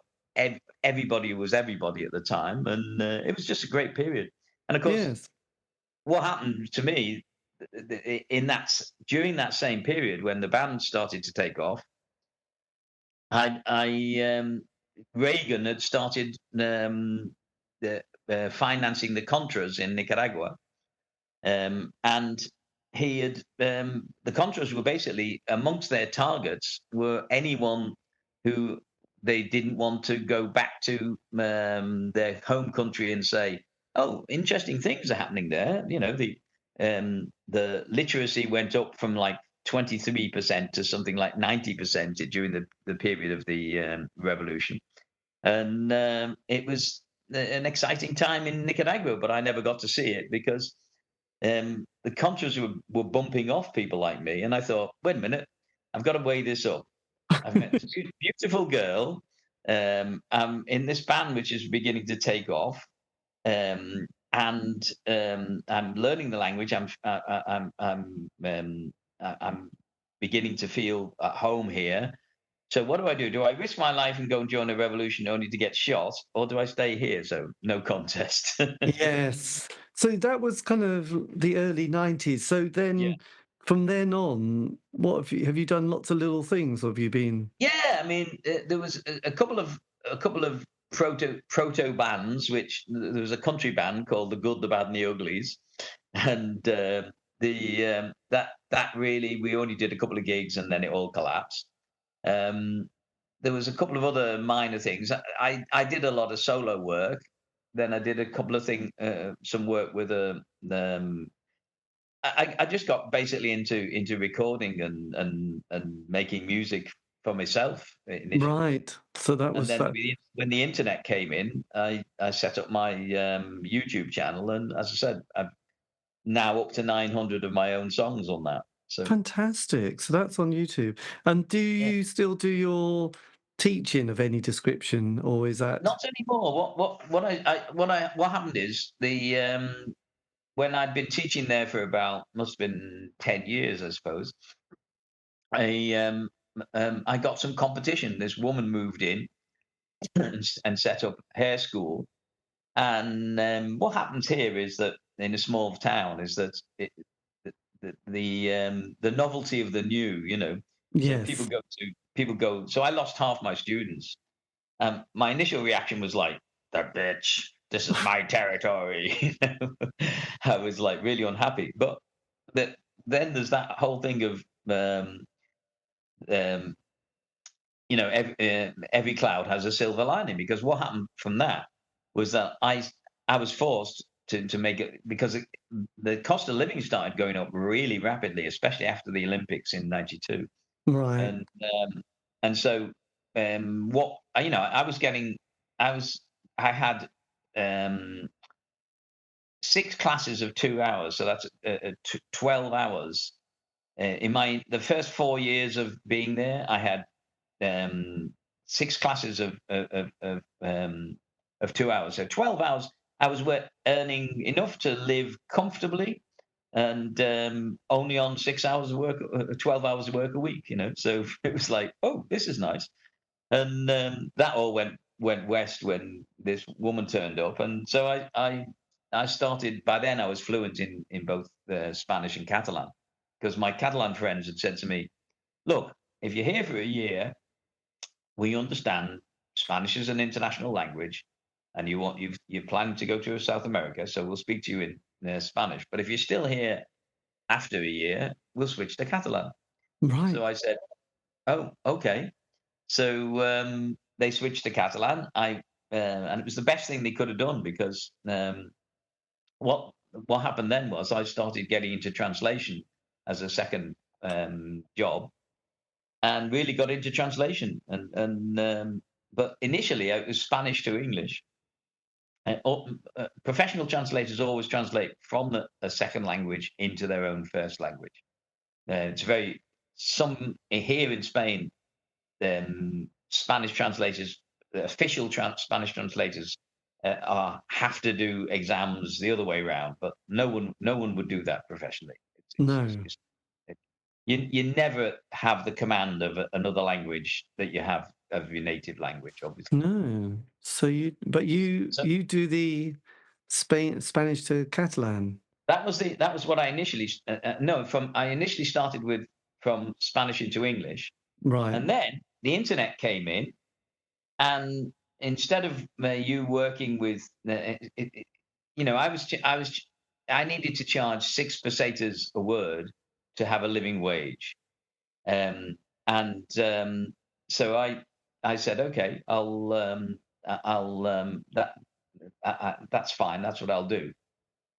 everybody who was everybody at the time, and it was just a great period. And of course, Yes. what happened to me during that same period when the band started to take off, Reagan had started financing the Contras in Nicaragua, and he had the Contras were basically amongst their targets were anyone who they didn't want to go back to their home country and say, "Oh, interesting things are happening there." You know, the literacy went up from like 23% to something like 90% during the period of the revolution, and it was an exciting time in Nicaragua. But I never got to see it because the Contras were bumping off people like me, and I thought, wait a minute, I've got to weigh this up. I've met this beautiful girl. I'm in this band which is beginning to take off, and I'm learning the language. I'm beginning to feel at home here. So what do? Do I risk my life and go and join a revolution only to get shot, or do I stay here? So no contest. Yes. So that was kind of the early 90s. So Yeah. then from then on, what have you done lots of little things, or have you been Yeah, I mean, there was a couple of proto bands, which there was a country band called the Good, the Bad, and the Uglies, and that really we only did a couple of gigs and then it all collapsed. Um, there was a couple of other minor things. I did a lot of solo work. Then I did a couple of some work with a. I just got basically into recording and making music for myself initially. right? So that And was then that. when the internet came in, I set up my YouTube channel, and as I said, I'm now up to 900 of my own songs on that. So Fantastic. So that's on YouTube. And do yeah, you still do your teaching of any description, or is that not anymore. What happened is when I'd been teaching there for about must have been 10 years, I suppose. I I got some competition. This woman moved in and set up hair school. And what happens here is that in a small town is that the novelty of the new, so yes? people go. So I lost half my students. My initial reaction was like, "The bitch, this is my territory." I was like really unhappy. But that then there's that whole thing of um, every cloud has a silver lining, because what happened from that was that I was forced to make it, because the cost of living started going up really rapidly, especially after the Olympics in '92, Right. and so what I was getting, I was I had 6 classes of 2 hours, so that's 12 hours. In the first 4 years of being there, I had 6 classes of 2 hours. So 12 hours, I was earning enough to live comfortably, and only on 6 hours of work, 12 hours of work a week. So it was like, oh, this is nice. And that all went west when this woman turned up, and so I started. By then, I was fluent in both Spanish and Catalan, because my Catalan friends had said to me, "Look, if you're here for a year, we understand Spanish is an international language, and you're planning to go to South America, so we'll speak to you in Spanish. But if you're still here after a year, we'll switch to Catalan." Right. So I said, "Oh, okay." So they switched to Catalan. And it was the best thing they could have done, because what happened then was I started getting into translation as a second job, and really got into translation. And but initially it was Spanish to English. Professional translators always translate from a second language into their own first language. It's very some here in Spain. Spanish translators, official Spanish translators, have to do exams the other way around, but no one would do that professionally. No. You never have the command of another language that you have of your native language, obviously. No. So you So do the Spanish to Catalan. that was what I initially no from I initially started with from Spanish into English, Right. and then the internet came in, and instead of you working with I needed to charge 6 pesetas a word to have a living wage. And so I said, okay, that's fine. That's what I'll do.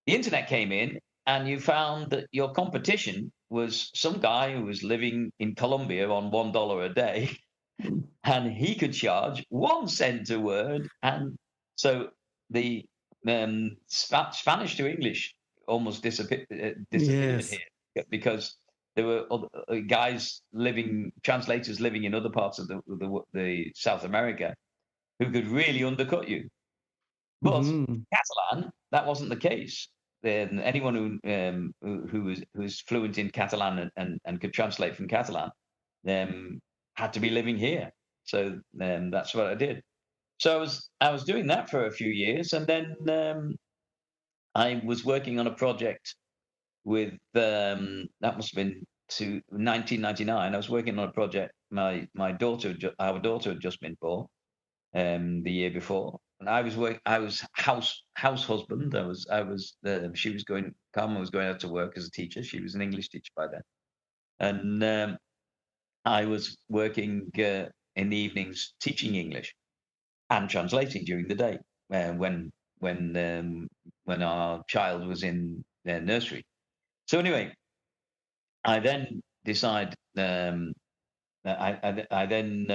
The internet came in, and you found that your competition was some guy who was living in Colombia on $1 a day, and he could charge 1 cent a word. And so the Spanish to English almost disappeared Yes. here, because there were translators living in other parts of the South America who could really undercut you. But Hmm. Catalan, that wasn't the case. Anyone who was fluent in Catalan and could translate from Catalan had to be living here. So that's what I did. So I was doing that for a few years, and then I was working on a project with that must have been to 1999. I was working on a project our daughter had just been born the year before, and I was house husband. Carmen was going out to work as a teacher. She was an English teacher by then, and I was working in the evenings teaching English and translating during the day when our child was in nursery. So anyway, I then decide. I then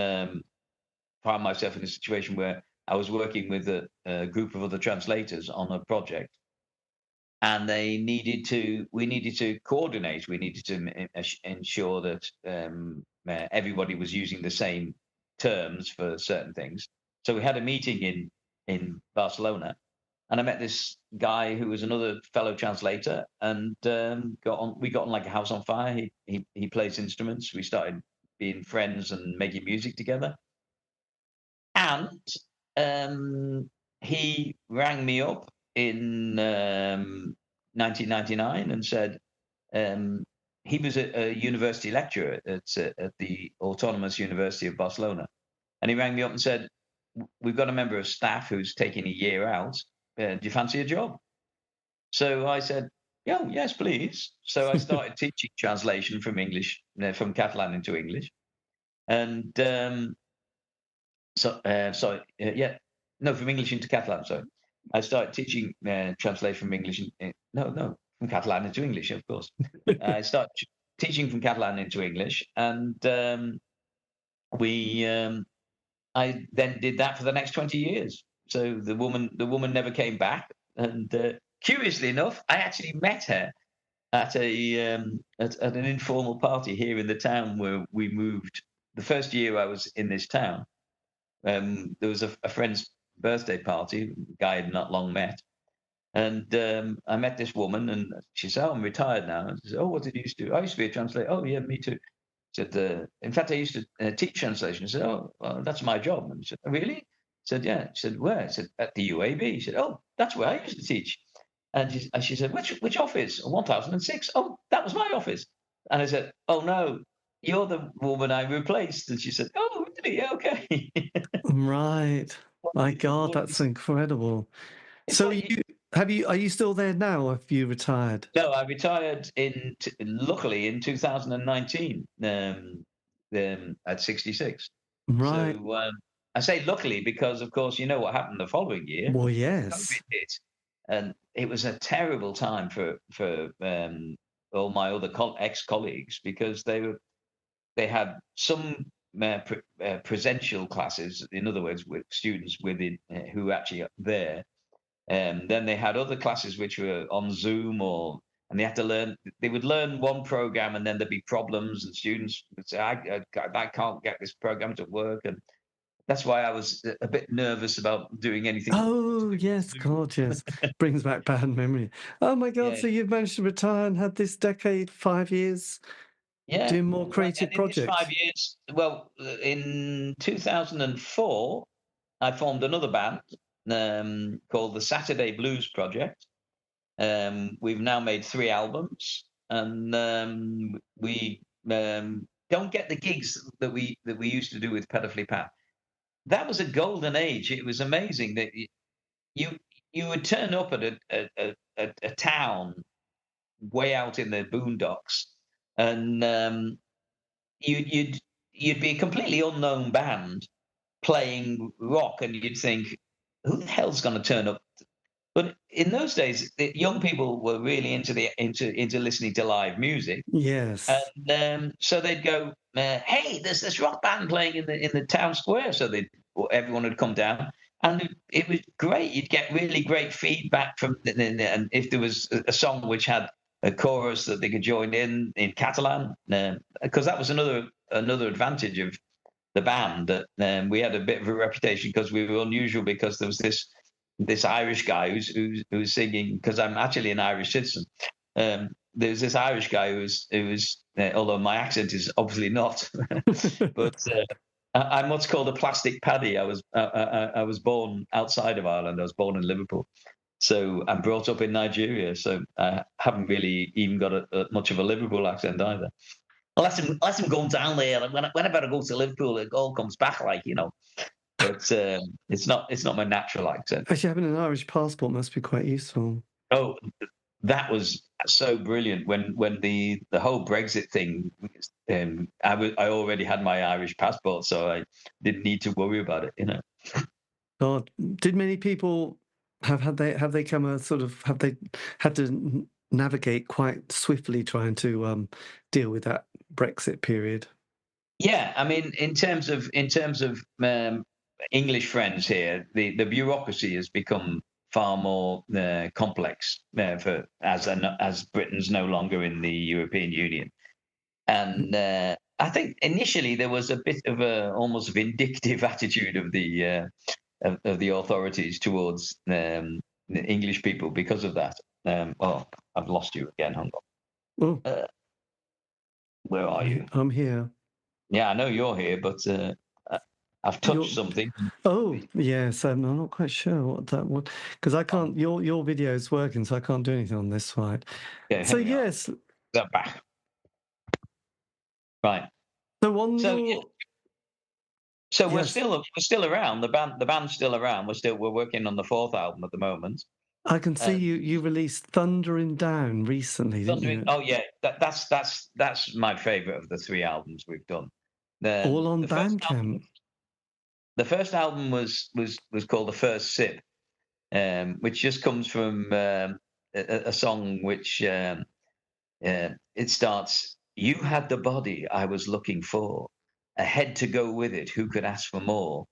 found myself in a situation where I was working with a group of other translators on a project, and we needed to coordinate. We needed to ensure that everybody was using the same terms for certain things. So we had a meeting in Barcelona, and I met this guy who was another fellow translator, and we got on like a house on fire. He plays instruments. We started being friends and making music together. And he rang me up in 1999 and said he was a university lecturer at the Autonomous University of Barcelona. And he rang me up and said, we've got a member of staff who's taking a year out. Do you fancy a job? So I said, yeah, yes, please. So I started teaching translation from English, from Catalan into English. And from English into Catalan. Sorry, I started teaching translation from English. From Catalan into English, of course. I started teaching from Catalan into English, and I then did that for the next 20 years. So the woman never came back, and curiously enough, I actually met her at at an informal party here in the town where we moved. The first year I was in this town, there was a friend's birthday party, guy I'd not long met. And I met this woman, and she said, "Oh, I'm retired now." And I said, "Oh, what did you used to do?" "I used to be a translator." "Oh, yeah, me too." Said, "In fact, I used to teach translation." I said, "Oh, well, that's my job." And she said, "Really?" I said, "Yeah." She said, "Where?" I said, "At the UAB." She said, "Oh, that's where I used to teach." And she said, "Which office?" 1006. "Oh, that was my office." And I said, "Oh no, you're the woman I replaced." And she said, "Oh, really? Yeah, okay." Right. My God, that's incredible. It's So like are you still there now, or have you retired? no, I retired luckily in 2019 at 66. Right. So I say luckily because, of course, you know what happened the following year. Well, yes. COVID hit, and it was a terrible time for all my other ex colleagues, because they had some presential classes, in other words, with students within who actually are there. Then they had other classes which were on Zoom and they had to learn. They would learn one program, and then there'd be problems, and students would say, "I can't get this program to work," and that's why I was a bit nervous about doing anything. Oh, yes, God, yes. Brings back bad memory. Oh, my God, Yeah, so you've managed to retire and had this decade, 5 years, yeah. doing more Well, and creative in this projects. 5 years, well, in 2004, I formed another band called the Saturday Blues Project. We've now made 3 albums, and we don't get the gigs that we used to do with Pedal Pat. That was a golden age. It was amazing that you you would turn up at a town way out in the boondocks, and you'd be a completely unknown band playing rock, and you'd think, who the hell's going to turn up? But in those days, the young people were really into listening to live music, Yes. and so they'd go, "Hey, there's this rock band playing in the town square." So everyone would come down, and it was great. You'd get really great feedback from, and if there was a song which had a chorus that they could join in Catalan, because that was another advantage of the band, that we had a bit of a reputation because we were unusual, because there was this Irish guy who's singing, because I'm actually an Irish citizen. There's this Irish guy who's although my accent is obviously not, but I'm what's called a plastic paddy. I was born outside of Ireland. I was born in Liverpool, so I'm brought up in Nigeria. So I haven't really even got much of a Liverpool accent either. Unless I'm going down there, whenever I go to Liverpool, it all comes back, but it's not my natural accent. Actually, having an Irish passport must be quite useful. Oh, that was so brilliant when the whole Brexit thing. I already had my Irish passport, so I didn't need to worry about it. God, did many people have they come a sort of, have they had to navigate quite swiftly trying to deal with that Brexit period? Yeah, I mean, in terms of English friends here, the bureaucracy has become far more complex as Britain's no longer in the European Union, and I think initially there was a bit of a almost vindictive attitude of the authorities towards the English people because of that. I've lost you again. Hang on. Oh, Where are you? I'm here. Yeah, I know you're here, but I've touched something. Oh, yes, I'm not quite sure what that was, because I can't. Your video is working, so I can't do anything on this side. Yeah, So here we are. yes, Is that back? Right. so on So your so yes, we're still around. The band's still around. We're working on the 4th album at the moment. I can see And you released Thundering Down recently, didn't Thundering. you? Oh yeah, that's my favorite of the 3 albums we've done. All on The first album, Bandcamp. was called The First Sip, which just comes from a song which it starts. You had the body I was looking for, a head to go with it. Who could ask for more?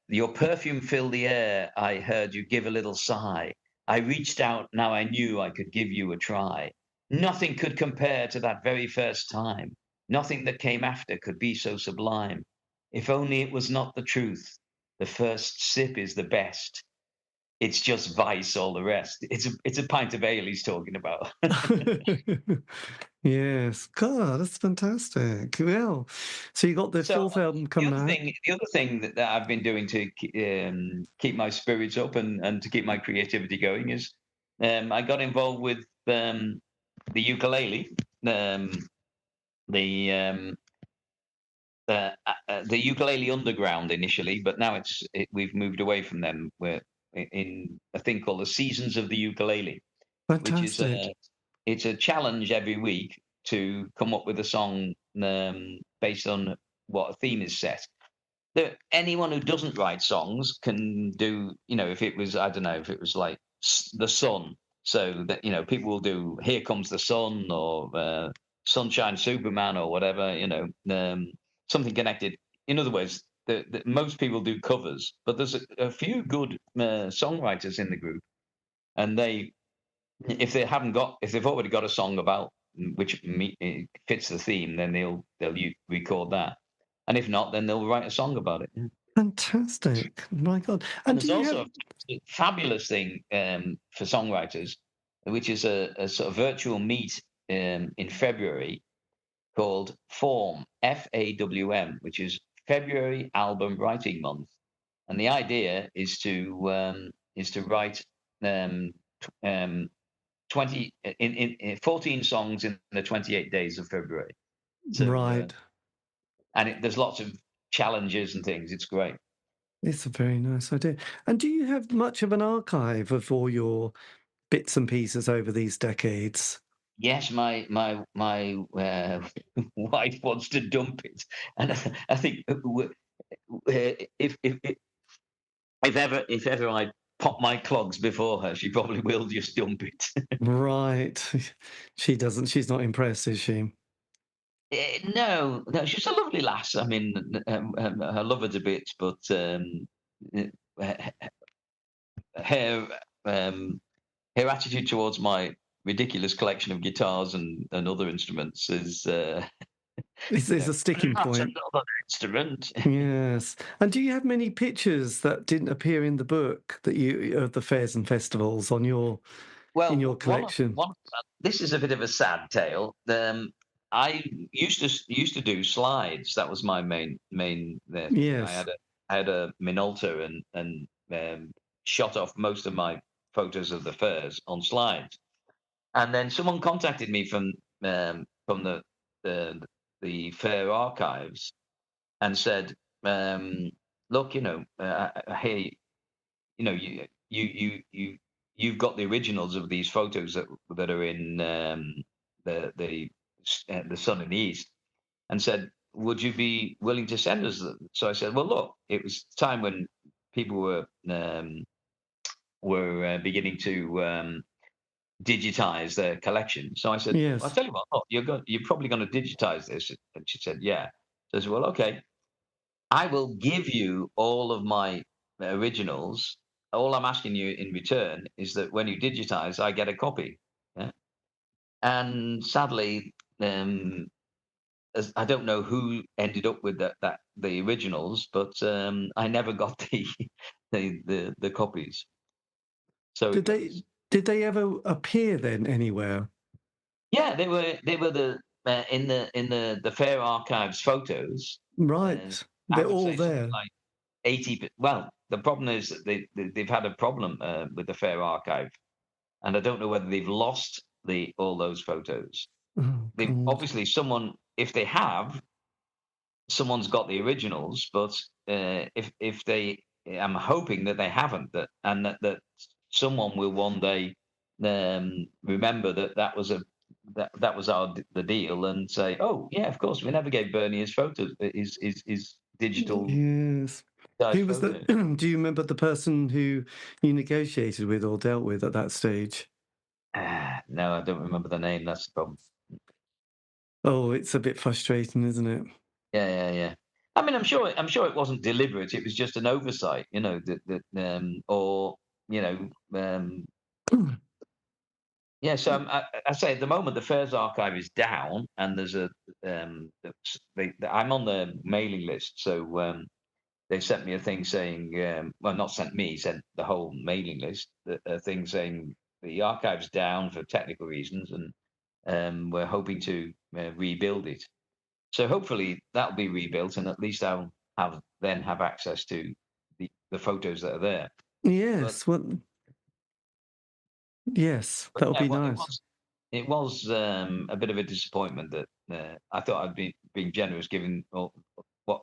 Your perfume filled the air. I heard you give a little sigh. I reached out. Now I knew I could give you a try. Nothing could compare to that very first time. Nothing that came after could be so sublime. If only it was not the truth. The first sip is the best. It's just vice, all the rest. It's a pint of ale he's talking about. Yes, God, that's fantastic. Well, so you got the So 4th album coming out. the other thing that I've been doing to keep my spirits up and to keep my creativity going is I got involved with the ukulele, the um, the ukulele underground initially, but now we've moved away from them. We're in a thing called the Seasons of the Ukulele, which is Fantastic. it's a challenge every week to come up with a song based on what a theme is set. Anyone who doesn't write songs can do, if it was, I don't know, if it was like the sun. So that, people will do Here Comes the Sun or Sunshine Superman or whatever, something connected. In other words, most people do covers, but there's a few good songwriters in the group, and if they've already got a song about which fits the theme, then they'll record that, and if not, then they'll write a song about it. Yeah. Fantastic. My God. And And do there's you have... also a fabulous thing for songwriters, which is a sort of virtual meet in February called Form, FAWM, which is February Album Writing Month. And the idea is to write um, t- um, 20 in 14 songs in the 28 days of February. So Right. there's lots of challenges and things. It's great. It's a very nice idea. And do you have much of an archive of all your bits and pieces over these decades? Yes, my wife wants to dump it, and I think if if ever I pop my clogs before her, she probably will just dump it. Right. She doesn't, she's not impressed, is she? No, no, she's a lovely lass. I mean, I love her to bits, but uh, her her attitude towards my ridiculous collection of guitars and other instruments is, It's a sticking that's point. another instrument. Yes. And do you have many pictures that didn't appear in the book that you of the fairs and festivals on your in your Well, collection? this is a bit of a sad tale. I used to do slides. That was my main thing. Yes. I had a Minolta and shot off most of my photos of the fairs on slides. And then someone contacted me from the the fair archives and said, "Look, I hear you know you've got the originals of these photos that are in the Sun in the East," and said, "Would you be willing to send us them?" So I said, "Well, look, it was time when people were beginning to digitize their collection." So I said, "Well, I'll Yes. tell you what, look, you're probably going to digitize this." And she said, "Yeah." So I said, "Well, okay, I will give you all of my originals. All I'm asking you in return is that when you digitize, I get a copy." Yeah? And sadly, I don't know who ended up with the originals, but I never got the copies. So it Did they goes. did they ever appear then anywhere? Yeah, they were in the Fair Archives photos. Uh, Right. I They're would all say something there. like 80. Well, the problem is that they've had a problem with the Fair Archive, and I don't know whether they've lost the all those photos. Oh They've God. obviously someone, if they have, someone's got the originals, but if they, I'm hoping that they haven't, that someone will one day remember that was the deal and say, oh yeah, of course, we never gave Bernie his photos, his digital Yes. size Who was the photos. do you remember the person who you negotiated with or dealt with at that stage? No, I don't remember the name. That's the problem. Oh, it's a bit frustrating, isn't it? Yeah, yeah, yeah. I mean, I'm sure it wasn't deliberate. It was just an oversight, or you know, yeah. So I say at the moment the Fairs archive is down, and there's I'm on the mailing list, so they sent me a thing saying, well, not sent me, sent the whole mailing list, a thing saying the archive's down for technical reasons, and we're hoping to rebuild it. So hopefully that'll be rebuilt, and at least I'll have access to the photos that are there. But Yes, well, yes, that would yeah, be well, nice. it was a bit of a disappointment that I thought I'd be being generous, given what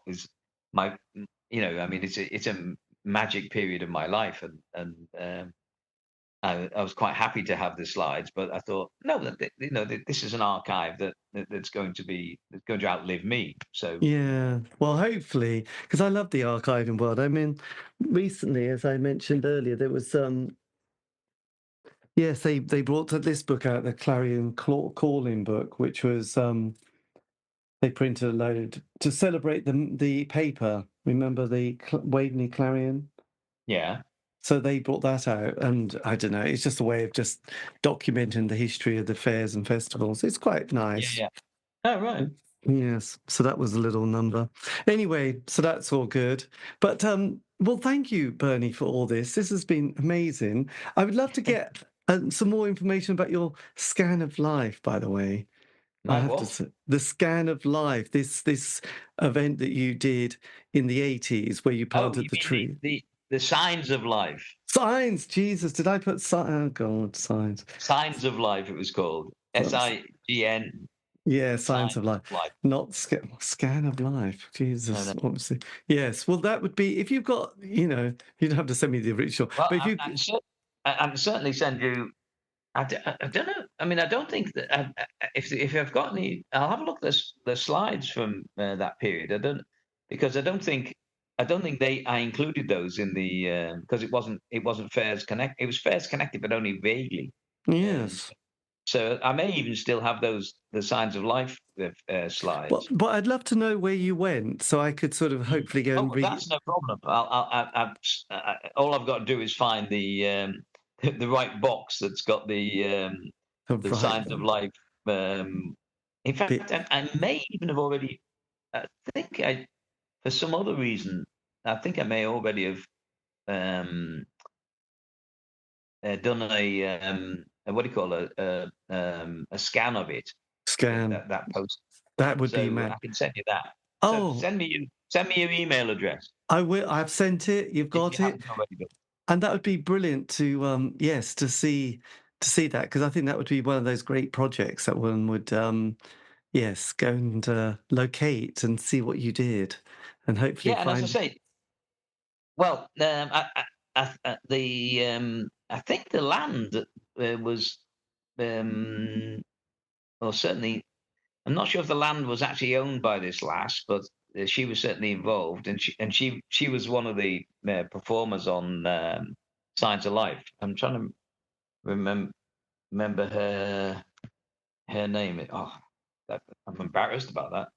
is my, I mean, it's a magic period of my life, and I was quite happy to have the slides, but I thought, no, that this is an archive that's going to outlive me. So Yeah, well, hopefully, because I love the archiving world. I mean, recently, as I mentioned earlier, there was yes, they brought this book out, the Clarion Calling book, which was They printed a load to celebrate the paper. Remember the Waveney Clarion? Yeah. So they brought that out, and I don't know, it's just a way of just documenting the history of the fairs and festivals. It's quite Yeah. nice. Yeah. Oh, right. Yes, so that was a little number. Anyway, so that's all good. But well, thank you, Bernie, for all this. This has been amazing. I would love to get some more information about your scan of life, by the way. I My have to what? say, the scan of life, this event that you did in the 80s where you Oh, you planted the mean tree. the signs of life? Signs, Jesus, did I put oh God, signs. Signs of life. It was called SIGN. Yeah, Signs signs of life, of life. not scan of life. No, Jesus, no. obviously. Yes, well, that would be if you've got, you don't have to send me the original, Well, but if you, I can certainly send you. I don't know. I mean, I don't think that if I've got any, I'll have a look at the slides from that period. I don't think I included those in the because it wasn't Fairs Connect. It was Fairs Connected, but only vaguely. Um, yes. so I may even still have the signs of life But slides. but I'd love to know where you went so I could sort of Mm. hopefully go Oh, and read. that's no problem. All I've got to do is find the right box that's got the Right signs of life. Um, in bit. fact, I may even have already. I think for some other reason, I think I may already have um, done what do you call a scan of it. Scan. That post. That would be So mad. I can send you that. So Oh, send me your email address I will. I've sent it. You've if you got it, haven't already done. and that would be brilliant to yes, to see that, because I think that would be one of those great projects that one would yes, go and locate and see what you did, and hopefully Yeah, and as I find. say, well, I think the land was, um, well, certainly, I'm not sure if the land was actually owned by this lass, but she was certainly involved, and she was one of the performers on Science of Life. I'm trying to remember her name. Oh, I'm embarrassed about that.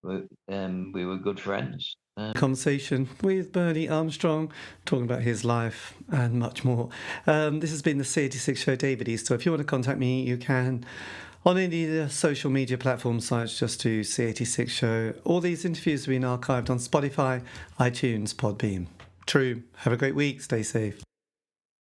We were good friends. Conversation with Bernie Armstrong, talking about his life and much more. This has been the C86 show, David Eastaugh. If you want to contact me, you can on any of the social media platform sites. Just do C86 show. All these interviews have been archived on Spotify, iTunes, Podbean. True. Have a great week. Stay safe.